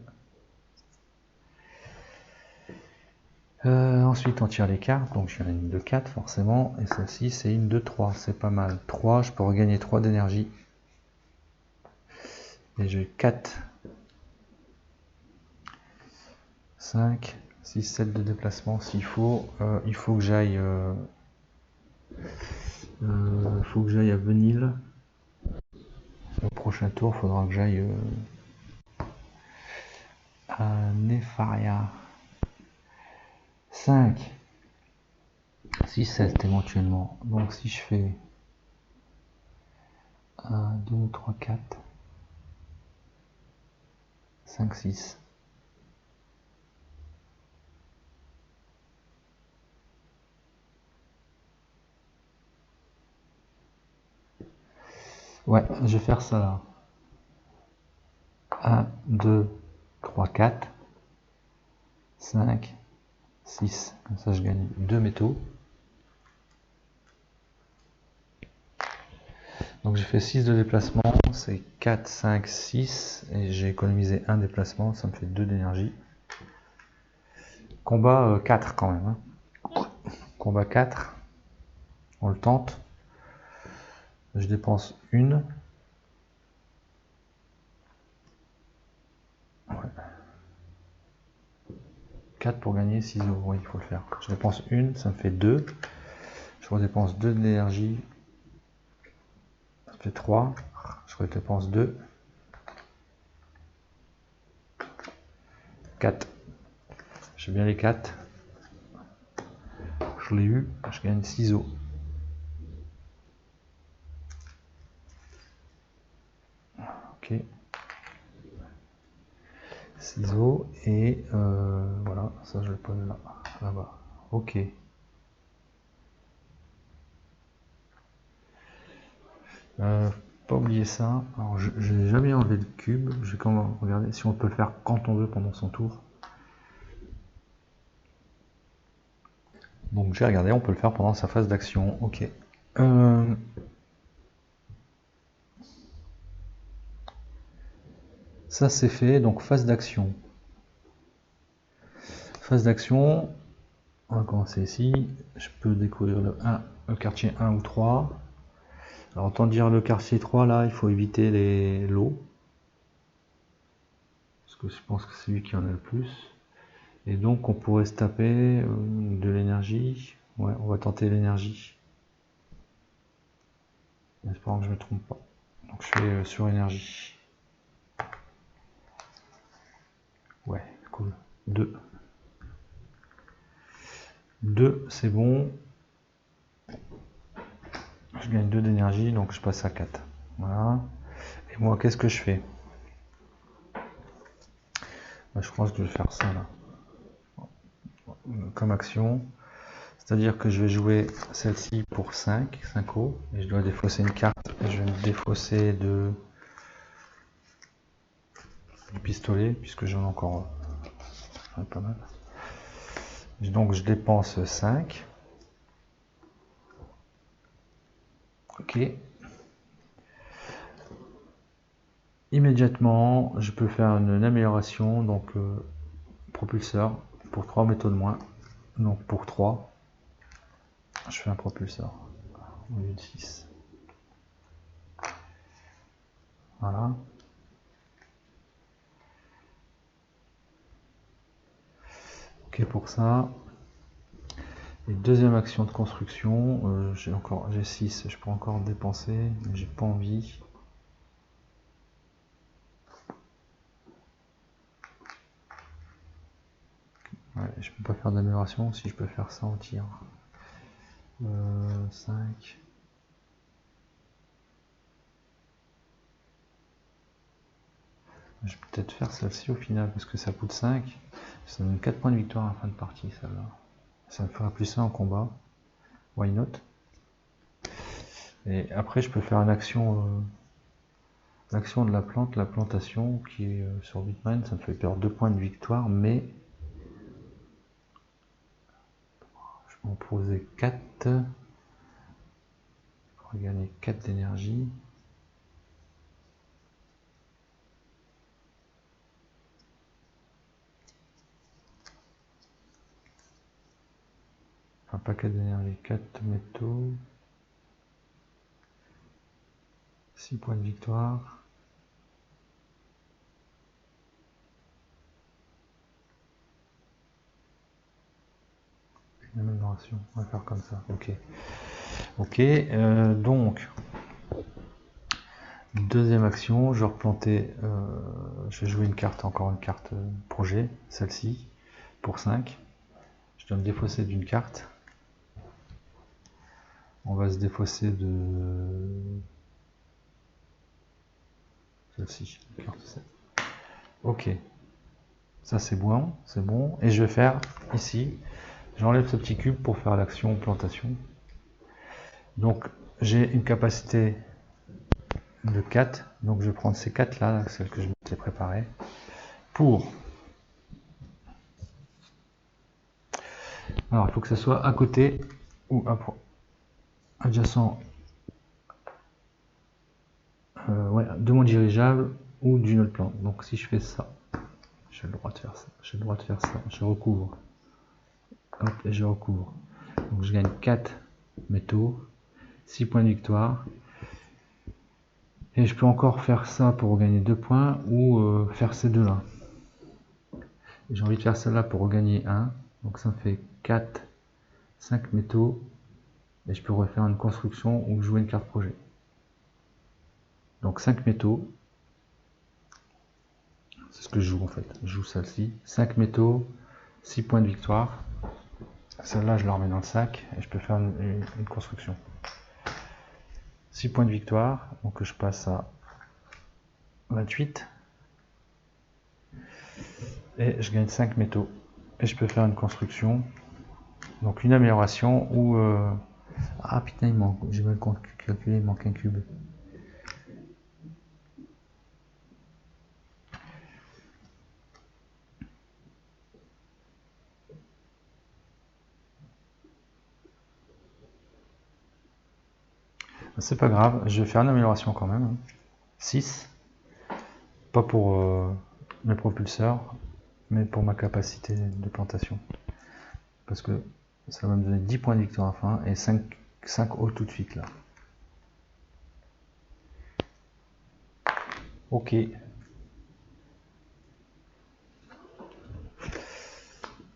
Ensuite on tire les cartes, donc je suis à une de 4 forcément, et celle-ci c'est une de 3, c'est pas mal. 3, je peux regagner 3 d'énergie. Et j'ai 4, 5, 6, 7 de déplacement s'il faut. Il faut que j'aille à Venille. Au prochain tour, il faudra que j'aille à Nefaria. 5, 6, 7 éventuellement. Donc si je fais 1, 2, 3, 4, 5, 6. Ouais, je vais faire ça là. 1, 2, 3, 4, 5, 6. Comme ça, je gagne 2 métaux. Donc j'ai fait 6 de déplacement, c'est 4, 5, 6. Et j'ai économisé un déplacement, ça me fait 2 d'énergie. Combat 4 quand même. Hein. Combat 4. On le tente. Je dépense une. Ouais. 4 pour gagner 6 euros, oui, il faut le faire. Je dépense une, ça me fait 2. Je redépense 2 d'énergie. Ça fait 3. Je redépense 2. 4. J'ai bien les 4. Je l'ai eu, je gagne 6 euros. Ok. Ciseaux et voilà, ça je le pose là, là-bas. Ok. Pas oublier ça. Alors je n'ai jamais enlevé le cube. Je vais quand même regarder si on peut le faire quand on veut pendant son tour. Donc j'ai regardé, on peut le faire pendant sa phase d'action. Ok. Ça c'est fait, donc phase d'action. Phase d'action, on va commencer ici. Je peux découvrir le quartier 1 ou 3. Alors autant dire le quartier 3 là, il faut éviter les lots. Parce que je pense que c'est lui qui en a le plus. Et donc on pourrait se taper de l'énergie. Ouais, on va tenter l'énergie. En espérant que je ne me trompe pas. Donc je fais sur énergie. Ouais, cool. 2. 2, c'est bon. Je gagne 2 d'énergie, donc je passe à 4. Voilà. Et moi, qu'est-ce que je fais? Je pense que je vais faire ça là. Comme action. C'est-à-dire que je vais jouer celle-ci pour 5 euros. Et je dois défausser une carte. Et je vais me défausser du pistolet, puisque j'en ai encore pas mal. Donc je dépense 5. Ok. Immédiatement, je peux faire une amélioration, donc propulseur, pour 3 métaux de moins. Donc pour 3, je fais un propulseur au lieu de 6. Voilà. Ok pour ça. Et deuxième action de construction, j'ai 6, je peux encore dépenser, mais j'ai pas envie. Ouais, je peux pas faire d'amélioration si je peux faire ça en tir. 5. Je vais peut-être faire celle-ci au final parce que ça coûte 5. Ça donne 4 points de victoire à la fin de partie, celle-là. Ça me fera plus 1 en combat. Why not? Et après, je peux faire une action, l'action de la plante, la plantation, qui est sur Bitman. Ça me fait perdre 2 points de victoire, mais je peux en poser 4. Pour gagner 4 d'énergie. Enfin, pas 4 d'énergie, 4 métaux. 6 points de victoire. Une amélioration, on va faire comme ça. Ok. Ok, donc, deuxième action, je vais replanter, je vais jouer une carte, encore une carte projet, celle-ci, pour 5. Je dois me défausser d'une carte. On va se défausser de celle-ci, carte 7. Ok, ça c'est bon, c'est bon. Et je vais faire ici, j'enlève ce petit cube pour faire l'action plantation. Donc j'ai une capacité de 4, donc je vais prendre ces 4 là, celles que je m'étais préparées, pour... Alors il faut que ça soit à côté ou adjacent ouais, de mon dirigeable ou d'une autre plante. Donc si je fais ça, j'ai le droit de faire ça, j'ai le droit de faire ça, je recouvre. Hop, et je recouvre. Donc je gagne 4 métaux, 6 points de victoire. Et je peux encore faire ça pour gagner 2 points ou faire ces deux là. J'ai envie de faire celle-là pour regagner 1. Donc ça me fait 4, 5 métaux. Et je peux refaire une construction ou jouer une carte projet. Donc 5 métaux. C'est ce que je joue en fait. Je joue celle-ci. 5 métaux, 6 points de victoire. Celle-là, je la remets dans le sac et je peux faire une construction. 6 points de victoire. Donc je passe à 28. Et je gagne 5 métaux. Et je peux faire une construction. Donc une amélioration ou... Ah putain, il manque. J'ai mal calculé, il manque un cube. C'est pas grave, je vais faire une amélioration quand même. 6. Pas pour mes propulseurs, mais pour ma capacité de plantation. Parce que ça va me donner 10 points de victoire à la fin et 5 hauts tout de suite là. Ok.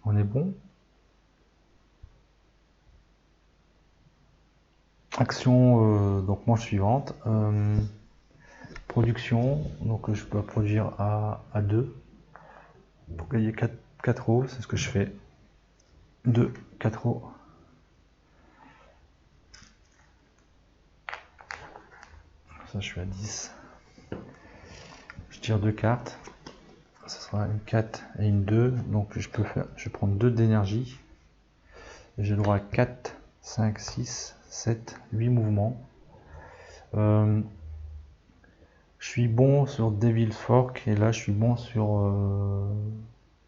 On est bon. Action, donc manche suivante. Production, donc je peux produire à 2. Pour gagner 4 hauts, c'est ce que je fais. 2, 4 hauts. Ça, je suis à 10. Je tire 2 cartes. Ça sera une 4 et une 2. Donc je vais prendre 2 d'énergie. J'ai le droit à 4, 5, 6, 7, 8 mouvements. Je suis bon sur Devil's Fork et là je suis bon sur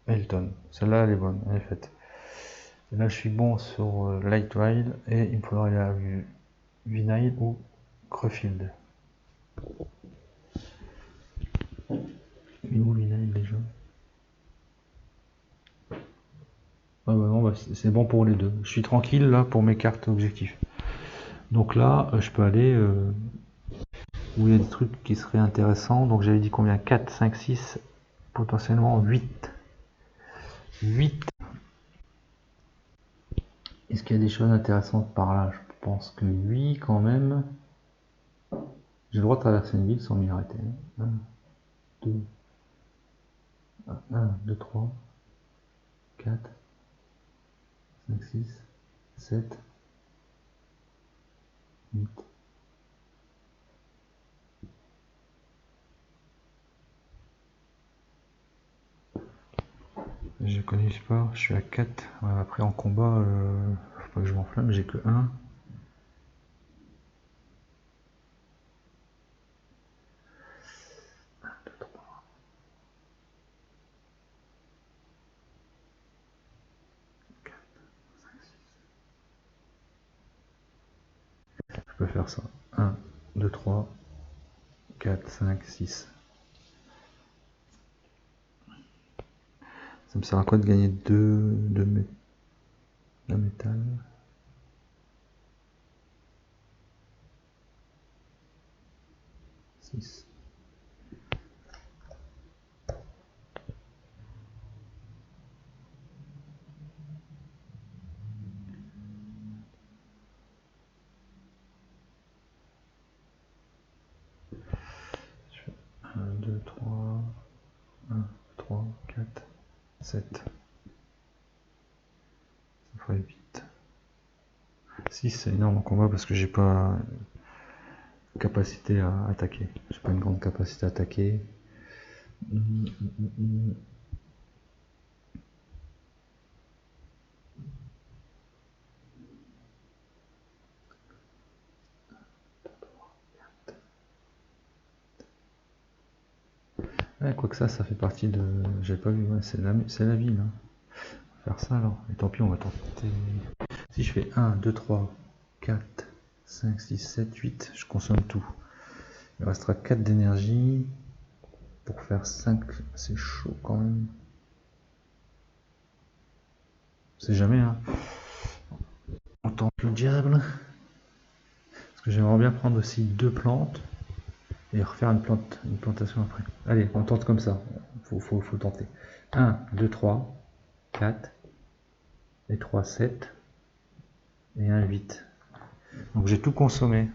Elton. Celle-là elle est bonne, elle est faite. Et là je suis bon sur Lightwild et il me faudra aller à Vinyl ou Cruffield. Il est où Vinyl déjà? Ah bah non, bah c'est bon pour les deux. Je suis tranquille là pour mes cartes objectifs. Donc là, je peux aller où il y a des trucs qui seraient intéressants. Donc j'avais dit combien? 4, 5, 6, potentiellement 8. 8. Est-ce qu'il y a des choses intéressantes par là? Je pense que oui, quand même. J'ai le droit de traverser une ville sans m'y arrêter. 1, 2, 1, 2, 3, 4, 5, 6, 7, 8. Je connais pas, je suis à 4. Ouais, après en combat, faut pas que je m'enflamme, j'ai que 1. Je peux faire ça. 1, 2, 3, 4, 5, 6. Ça me sert à quoi de gagner 2 métal? Six. Je fais 1, 2, 3, 1, 3, 4, 7. Ça ferait 8. 6 c'est énorme en combat parce que j'ai pas capacité à attaquer. J'ai pas une grande capacité à attaquer. Ouais, quoique ça fait partie de. J'ai pas vu, ouais, c'est la vie là. On va faire ça alors. Et tant pis, on va tenter. Si je fais 1, 2, 3, 4, 5, 6, 7, 8, je consomme tout. Il restera 4 d'énergie. Pour faire 5, c'est chaud quand même. C'est jamais, hein. On tente le diable. Parce que j'aimerais bien prendre aussi 2 plantes. Et refaire une plantation après. Allez, on tente comme ça. Faut tenter. 1, 2, 3, 4. Et 3, 7. Et 1, 8. Donc j'ai tout consommé.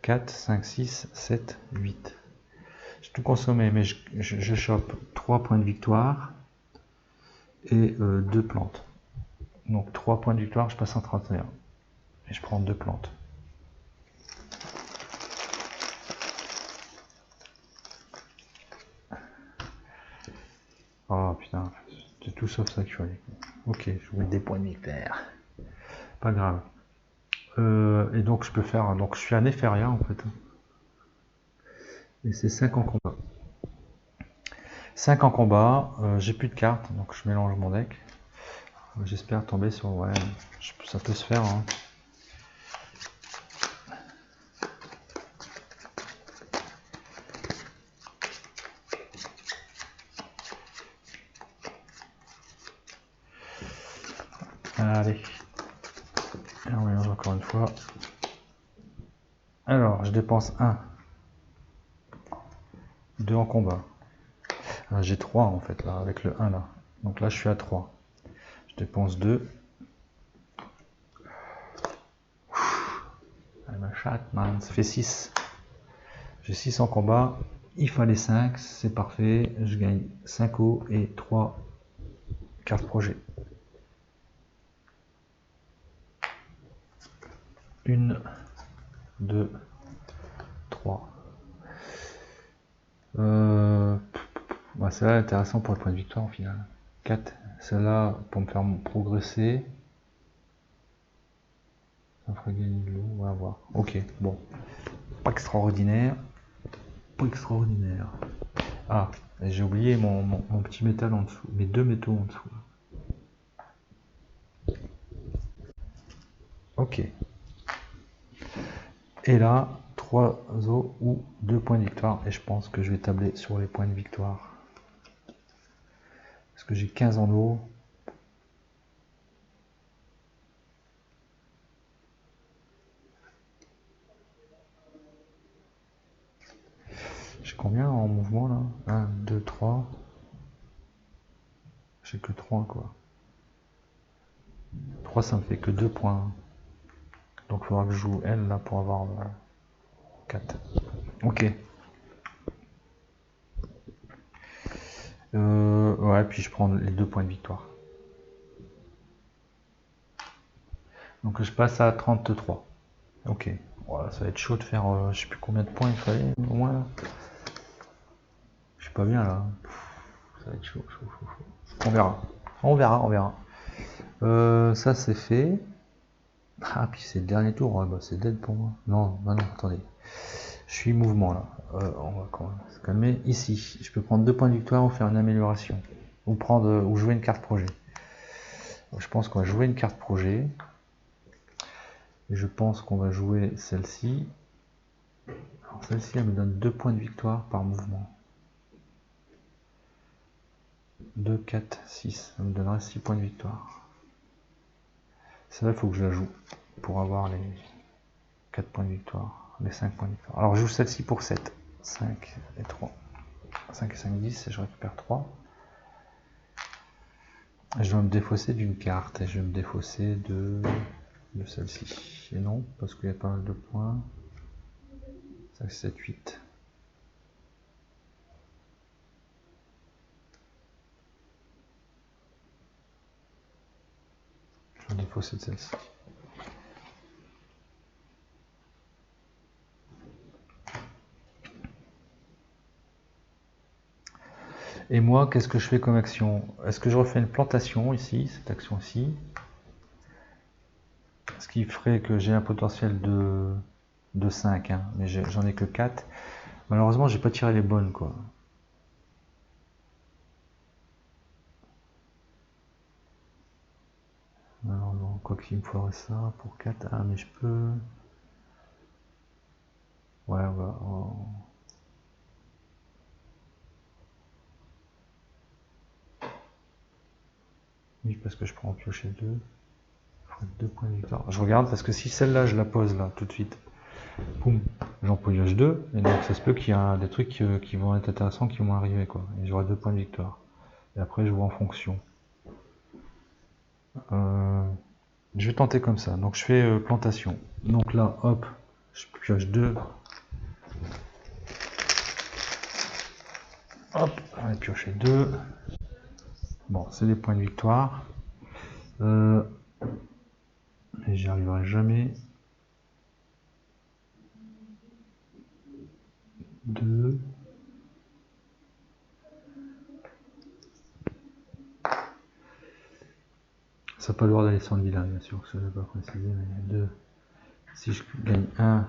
4, 5, 6, 7, 8. J'ai tout consommé, mais je chope 3 points de victoire et 2 plantes. Donc 3 points de victoire, je passe en 31. Et je prends 2 plantes. Oh putain, c'est tout sauf ça qu'il fallait. Ok, je vais des points de victoire. Pas grave. Et donc je peux faire. Donc je suis à Neferia en fait. Et c'est 5 en combat. 5 en combat, j'ai plus de cartes, donc je mélange mon deck. J'espère tomber sur. Ouais, ça peut se faire. Hein. Allez. Et on mélange encore une fois. Alors, je dépense 1. 2 en combat. J'ai 3 en fait là, avec le 1 là. Donc là, je suis à 3. Je dépense 2. Allez, ma chatte, man, ça fait 6. J'ai 6 en combat. Il fallait 5, c'est parfait. Je gagne 5 eaux et 3 cartes projet. 1, 2, 3. Bah, celle-là est intéressant pour le point de victoire au final. 4. Celle-là pour me faire progresser. Ça fera gagner de l'eau, on va voir. Ok, bon. Pas extraordinaire. Pas extraordinaire. Ah, j'ai oublié mon petit métal en dessous. Mes 2 métaux en dessous. Ok. Et là, 3 os ou 2 points de victoire. Et je pense que je vais tabler sur les points de victoire. Parce que j'ai 15 en eau. J'ai combien en mouvement là? 1, 2, 3. J'ai que 3 quoi. 3 ça me fait que 2 points. Donc il faudra que je joue elle là pour avoir 4. Ok. Ouais, puis je prends les 2 points de victoire. Donc je passe à 33. Ok. Voilà, ça va être chaud de faire, je sais plus combien de points il fallait, au moins. Je suis pas bien là. Ça va être chaud. On verra. On verra. Ça c'est fait. Ah, puis c'est le dernier tour. Ouais, bah, c'est dead pour moi. Non, bah non, attendez. Je suis mouvement là. On va quand même se calmer. Ici, je peux prendre 2 points de victoire ou faire une amélioration. Ou jouer une carte projet. Je pense qu'on va jouer une carte projet. Et je pense qu'on va jouer celle-ci. Alors celle-ci, elle me donne 2 points de victoire par mouvement. 2, 4, 6. Ça me donnera 6 points de victoire. Celle-là, il faut que je la joue pour avoir les 4 points de victoire. Les 5 points de victoire. Alors je joue celle-ci pour 7. 5 et 3. 5 et 5, 10. Et je récupère 3. Et je dois me défausser d'une carte. Et je vais me défausser de celle-ci. Et non, parce qu'il y a pas mal de points. 5, 7, 8. Je vais me défausser de celle-ci. Et moi, qu'est-ce que je fais comme action? Est-ce que je refais une plantation ici, cette action ici? Ce qui ferait que j'ai un potentiel de 5, hein, mais j'en ai que 4. Malheureusement, j'ai pas tiré les bonnes, quoi. Alors, non, quoi qu'il me faudrait ça pour 4. Ah, mais je peux... Ouais, ouais. Oh. Oui, parce que je prends en piocher 2. 2 points de victoire. Je regarde parce que si celle-là, je la pose là, tout de suite, boum, j'en pioche 2. Et donc, ça se peut qu'il y a des trucs qui vont être intéressants qui vont arriver, quoi. Et j'aurai 2 points de victoire. Et après, je vois en fonction. Je vais tenter comme ça. Donc, je fais plantation. Donc là, hop, je pioche 2. Hop, on va piocher 2. Bon, c'est des points de victoire. Mais j'y arriverai jamais. 2. Ça n'a pas le droit d'aller sans le vilain, bien sûr, que ça ne vais pas préciser, mais 2. Si je gagne un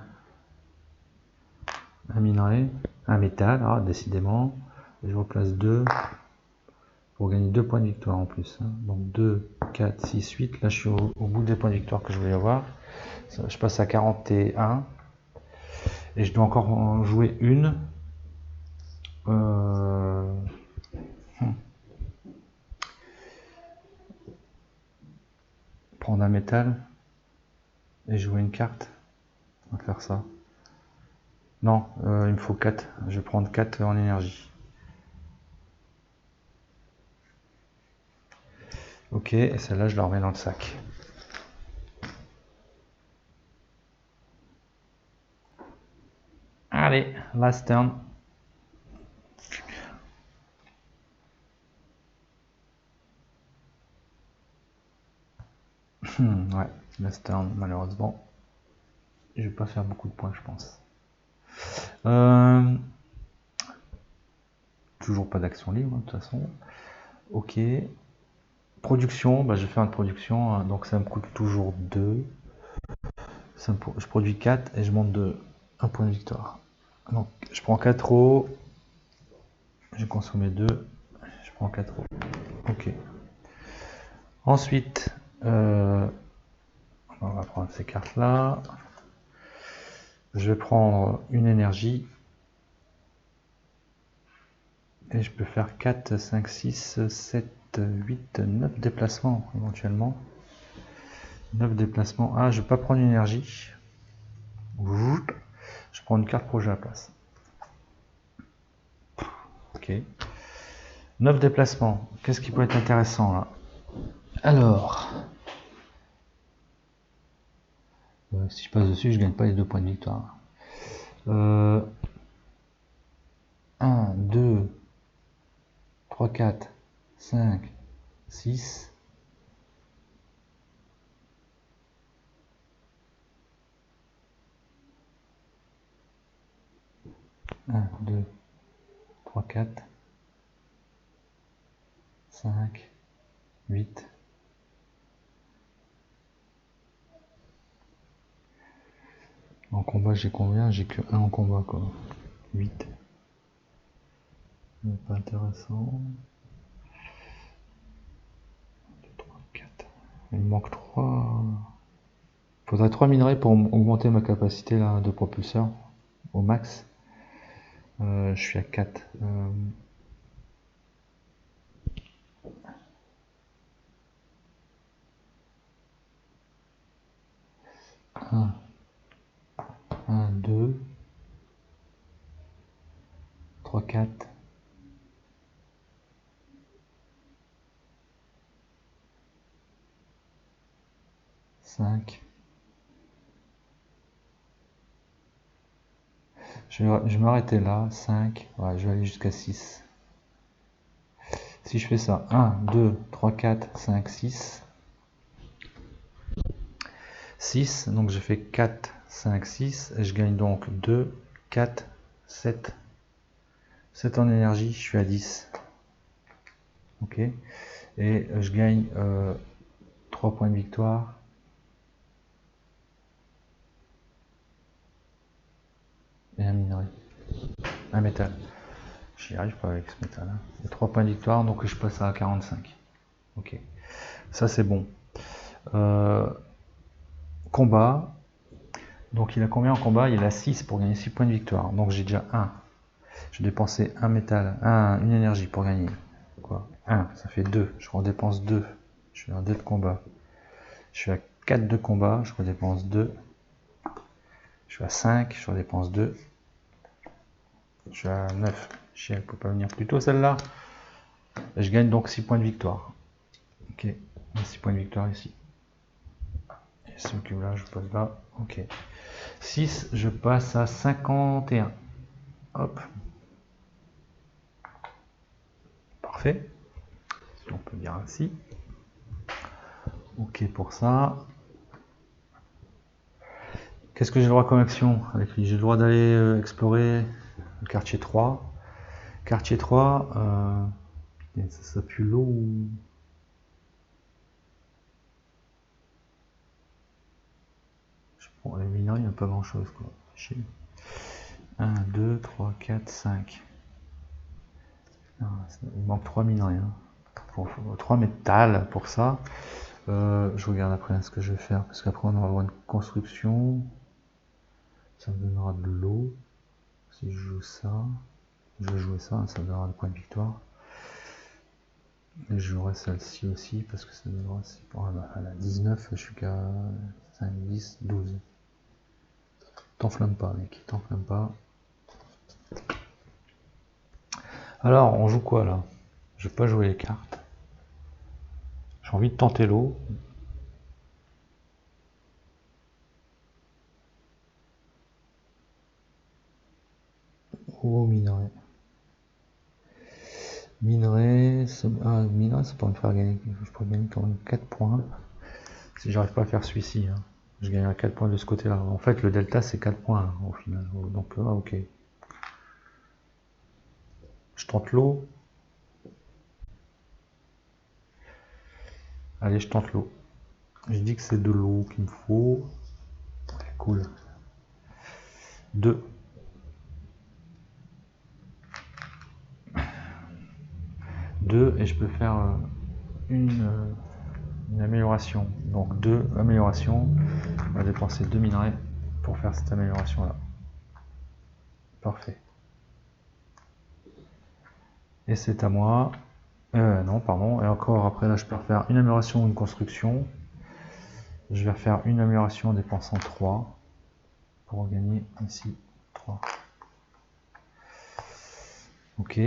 minerai, un métal, ah, décidément, et je replace 2 pour gagner 2 points de victoire en plus. Hein. Donc 2, 4, 6, 8. Là, je suis au bout des points de victoire que je voulais avoir. Je passe à 41. Et je dois encore en jouer une. Prendre un métal et jouer une carte. On va faire ça. Non, il me faut 4. Je vais prendre 4 en énergie. Ok, et celle-là, je la remets dans le sac. Allez, last turn. Ouais, last turn, malheureusement. Je vais pas faire beaucoup de points, je pense. Toujours pas d'action libre, de toute façon. Ok. Production, bah, je vais faire une production, hein, donc ça me coûte toujours 2. Je produis 4 et je monte de 1 point de victoire. Donc je prends 4 eaux, j'ai consommé 2, je prends 4 eaux. Ok. Ensuite, on va prendre ces cartes là. Je vais prendre une énergie. Et je peux faire 4, 5, 6, 7, 8, 9 déplacements éventuellement. 9 déplacements. Ah, je vais pas prendre une énergie. Je prends une carte projet à la place. Ok. 9 déplacements. Qu'est-ce qui peut être intéressant là? Alors, si je passe dessus, je gagne pas les 2 points de victoire. 1, 2, 3, 4, 5, 6. 1, 2, 3, 4, 5, 8. En combat, j'ai combien? J'ai que 1 en combat, quoi. 8. Pas intéressant. 2, 3, 4. Il me manque 3. Il faudrait 3 minerais pour augmenter ma capacité là, de propulseur au max. Je suis à 4. 1, 1, 2, 3, 4. 5. Je vais m'arrêter là. 5. Ouais, je vais aller jusqu'à 6. Si je fais ça, 1, 2, 3, 4, 5, 6. 6, donc je fais 4, 5, 6. Et je gagne donc 2, 4, 7. 7 en énergie, je suis à 10. Ok. Et je gagne 3 points de victoire. Et un minerai. Un métal. J'y arrive pas avec ce métal. Hein. Et 3 points de victoire, donc je passe à 45. Ok. Ça c'est bon. Combat. Donc il a combien en combat? Il a 6 pour gagner 6 points de victoire. Donc j'ai déjà 1. Je dépensais un métal, une énergie pour gagner. Quoi? 1, ça fait 2. Je redépense 2. Je suis en 2 de combat. Je suis à 4 de combat, je redépense 2. Je suis à 5, je redépense 2. Je suis à 9. Chier, elle ne peut pas venir plus tôt celle-là. Je gagne donc 6 points de victoire. Ok, 6 points de victoire ici. Et ce cube là, je passe là. Ok. 6, je passe à 51. Hop. Parfait. Si on peut dire ainsi. Ok pour ça. Qu'est-ce que j'ai le droit comme action avec lui? J'ai le droit d'aller explorer le quartier 3. Quartier 3, ça pue l'eau ou... Bon, les minerais, il n'y a pas grand chose quoi. 1, 2, 3, 4, 5. Il manque 3 minerais. Hein. 3 métals pour ça. Je regarde après ce que je vais faire. Parce qu'après on va avoir une construction. Ça me donnera de l'eau. Si je joue ça. Je vais jouer ça, ça me donnera des points de victoire. Et je jouerai celle-ci aussi parce que ça me donnera... Elle a 19, je suis qu'à 5, 10, 12. T'enflamme pas mec, t'enflamme pas. Alors, on joue quoi là? Je vais pas jouer les cartes. J'ai envie de tenter l'eau. Oh, minerai. Minerai, minerai, ça pourrait me faire gagner. Je pourrais gagner quand même 4 points. Si j'arrive pas à faire celui-ci, hein. Je gagnerai 4 points de ce côté-là. En fait, le delta, c'est 4 points hein, au final. Donc, ok. Je tente l'eau. Allez, je tente l'eau. Je dis que c'est de l'eau qu'il me faut. Cool. 2. 2 et je peux faire une amélioration. Donc 2 améliorations. On va dépenser 2 minerais pour faire cette amélioration là. Parfait. Et c'est à moi. Non, pardon. Et encore après là, je peux refaire une amélioration ou une construction. Je vais refaire une amélioration en dépensant 3 pour gagner ici 3. Ok.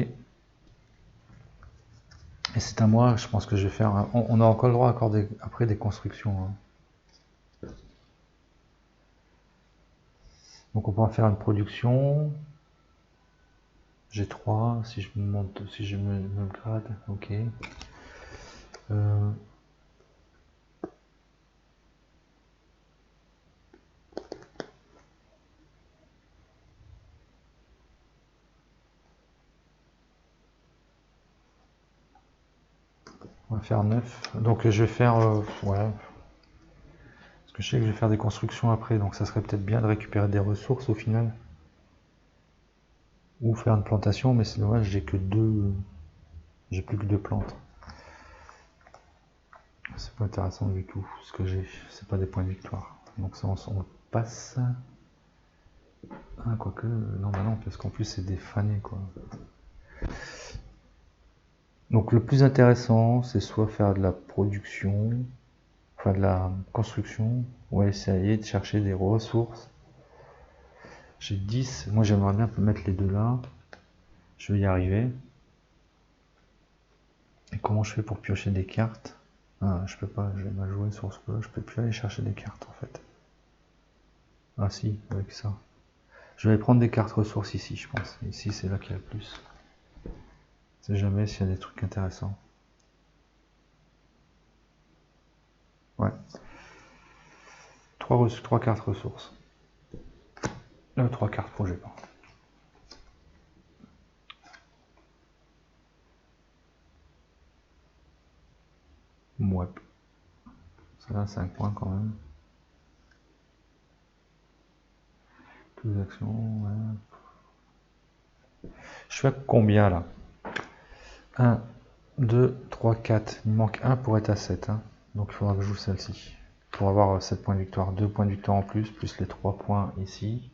Et c'est à moi, je pense que je vais faire... On a encore le droit à accorder après des constructions. Hein. Donc on pourra faire une production. J'ai 3, si je me monte, si je me grade, ok. On va faire 9. Donc je vais faire... ouais. Parce que je sais que je vais faire des constructions après, donc ça serait peut-être bien de récupérer des ressources au final. Ou faire une plantation, mais c'est dommage, j'ai que 2... J'ai plus que 2 plantes. C'est pas intéressant du tout, ce que j'ai. C'est pas des points de victoire. Donc ça, on passe... Ah, quoique... Non, bah non, parce qu'en plus c'est des fanés, quoi. Donc le plus intéressant, c'est soit faire de la production, enfin de la construction, ou essayer de chercher des ressources. J'ai 10, moi j'aimerais bien mettre les deux là. Je vais y arriver. Et comment je fais pour piocher des cartes? Ah, je peux pas, j'ai mal joué sur ce coup là, je peux plus aller chercher des cartes en fait. Ah si, avec ça. Je vais prendre des cartes ressources ici, je pense. Ici c'est là qu'il y a le plus. Je sais jamais s'il y a des trucs intéressants. Ouais. 3 cartes ressources. 3 cartes projet, pardon. Ouais. Ça va, 5 points quand même. Toutes les actions, ouais. Je suis à combien là? 1, 2, 3, 4. Il me manque 1 pour être à 7. Hein. Donc il faudra que je joue celle-ci. Pour avoir 7 points de victoire. 2 points de victoire en plus les 3 points ici.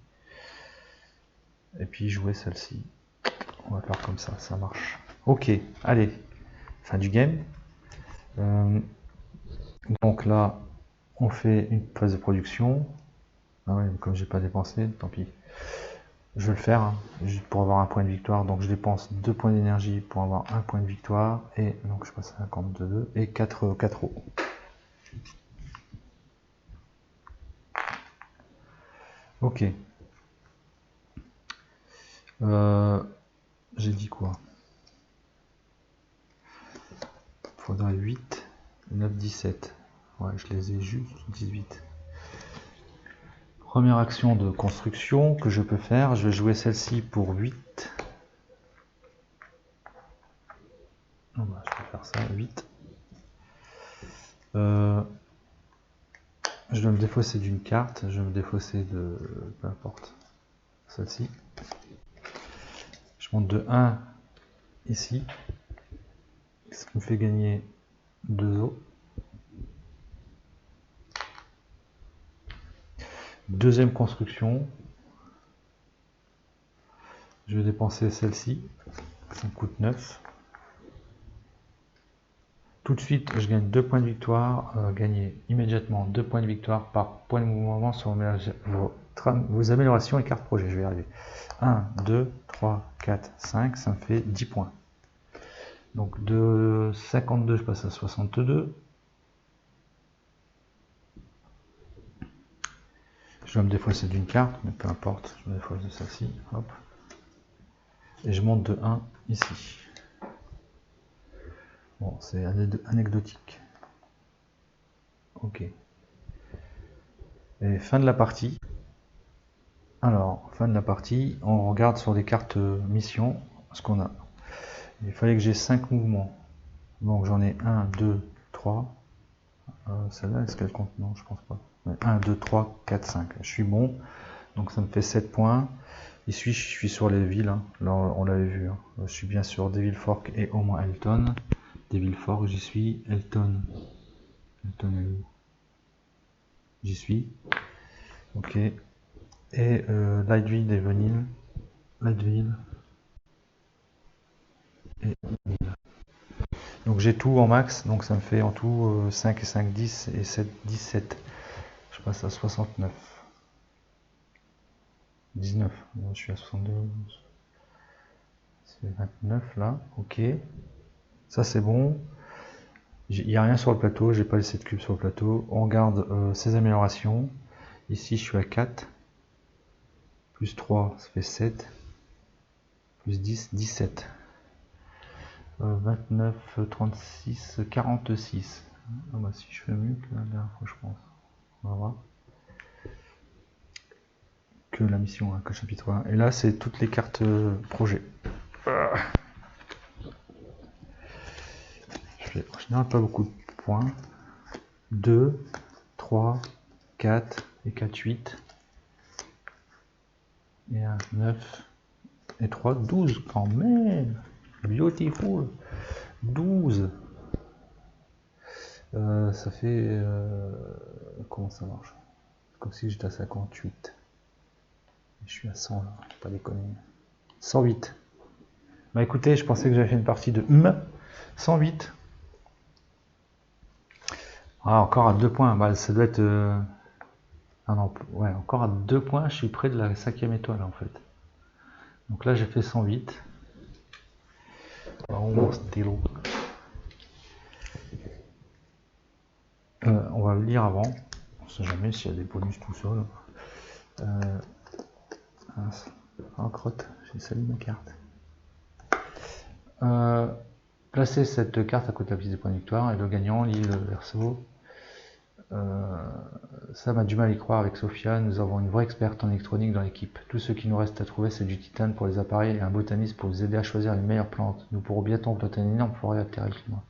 Et puis jouer celle-ci. On va faire comme ça marche. Ok, allez. Fin du game. Donc là, on fait une phase de production. Ah ouais, comme j'ai pas dépensé, tant pis. Je vais le faire, hein, juste pour avoir un point de victoire. Donc je dépense 2 points d'énergie pour avoir un point de victoire. Et donc je passe à 52 et 4 euros. Ok. J'ai dit quoi? Faudrait 8, 9, 17. Ouais, je les ai juste 18. Première action de construction que je peux faire, je vais jouer celle-ci pour 8. Oh bah, je peux faire ça, 8. Je dois me défausser d'une carte, je vais me défausser de... peu importe, celle-ci. Je monte de 1 ici, ce qui me fait gagner 2 os. Deuxième construction, je vais dépenser celle-ci, ça me coûte 9. Tout de suite, je gagne 2 points de victoire, gagner immédiatement 2 points de victoire par point de mouvement sur vos améliorations et cartes projet, je vais y arriver. 1, 2, 3, 4, 5, ça me fait 10 points. Donc de 52, je passe à 62. Je dois me défausser d'une carte, mais peu importe, je me défausse de celle-ci, hop. Et je monte de 1 ici. Bon, c'est anecdotique. Ok. Et fin de la partie. Alors, fin de la partie, on regarde sur les cartes mission ce qu'on a. Il fallait que j'ai 5 mouvements. Donc j'en ai 1, 2, 3. Celle-là, est-ce qu'elle compte? Non, je pense pas. 1, 2, 3, 4, 5. Je suis bon. Donc ça me fait 7 points. Ici, je suis sur les villes. Hein. Là, on l'avait vu. Hein. Je suis bien sur Devil Fork et au moins Elton. Devil Fork, j'y suis. Elton. Elton est où? J'y suis. Ok. Et Lightville et Vanille. Lightville. Et Vanille. Donc j'ai tout en max. Donc ça me fait en tout 5 et 5, 10 et 7, 17. Je passe à 69. 19. Je suis à 62. C'est 29 là. Ok. Ça c'est bon. Il n'y a rien sur le plateau, j'ai pas laissé de cube sur le plateau. On regarde ces améliorations. Ici je suis à 4. Plus 3, ça fait 7. Plus 10, 17. 29, 36, 46. Ah bah si je fais mieux que la dernière fois je pense. On va voir. Que la mission, hein, que le chapitre 1. Et là c'est toutes les cartes projet. Je fais en général pas beaucoup de points. 2, 3, 4 et 4, 8. Et 1, 9. Et 3, 12 quand même. Beautiful. 12. Ça fait... comment ça marche? Comme si j'étais à 58. Je suis à 100 là, pas déconner. 108. Bah écoutez, je pensais que j'avais fait une partie de 108. Ah, encore à 2 points. Bah, ça doit être... Ah non, ouais, encore à 2 points, je suis près de la 5e étoile en fait. Donc là, j'ai fait 108. Oh, stylo. On va le lire avant. On sait jamais s'il y a des bonus tout seul. Oh crotte, j'ai sali ma carte. Placez cette carte à côté de la piste des points de victoire et le gagnant lit le verso. Sam a du mal à y croire avec Sophia, nous avons une vraie experte en électronique dans l'équipe. Tout ce qui nous reste à trouver, c'est du titane pour les appareils et un botaniste pour vous aider à choisir les meilleures plantes. Nous pourrons bientôt planter une énorme forêt à terre et le climat.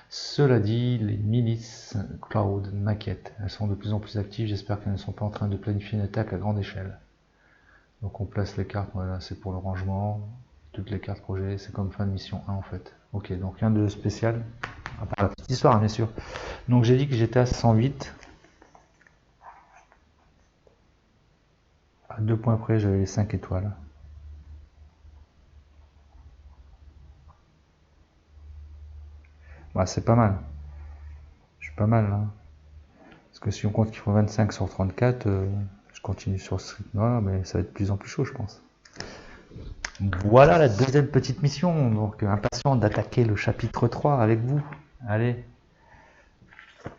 Cela dit, les milices cloud m'inquiètent. Elles sont de plus en plus actives. J'espère qu'elles ne sont pas en train de planifier une attaque à grande échelle. Donc on place les cartes, voilà, c'est pour le rangement. Toutes les cartes projet, c'est comme fin de mission 1 en fait. Ok, donc rien de spécial, à part la petite histoire, bien sûr. Donc j'ai dit que j'étais à 108. À 2 points près, j'avais les 5 étoiles. Bah, c'est pas mal. Je suis pas mal là. Parce que si on compte qu'il faut 25 sur 34, je continue sur ce rythme-là, mais ça va être de plus en plus chaud, je pense. Voilà la deuxième petite mission. Donc, impatient d'attaquer le chapitre 3 avec vous. Allez,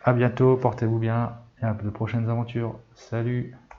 à bientôt, portez-vous bien et à de prochaines aventures. Salut!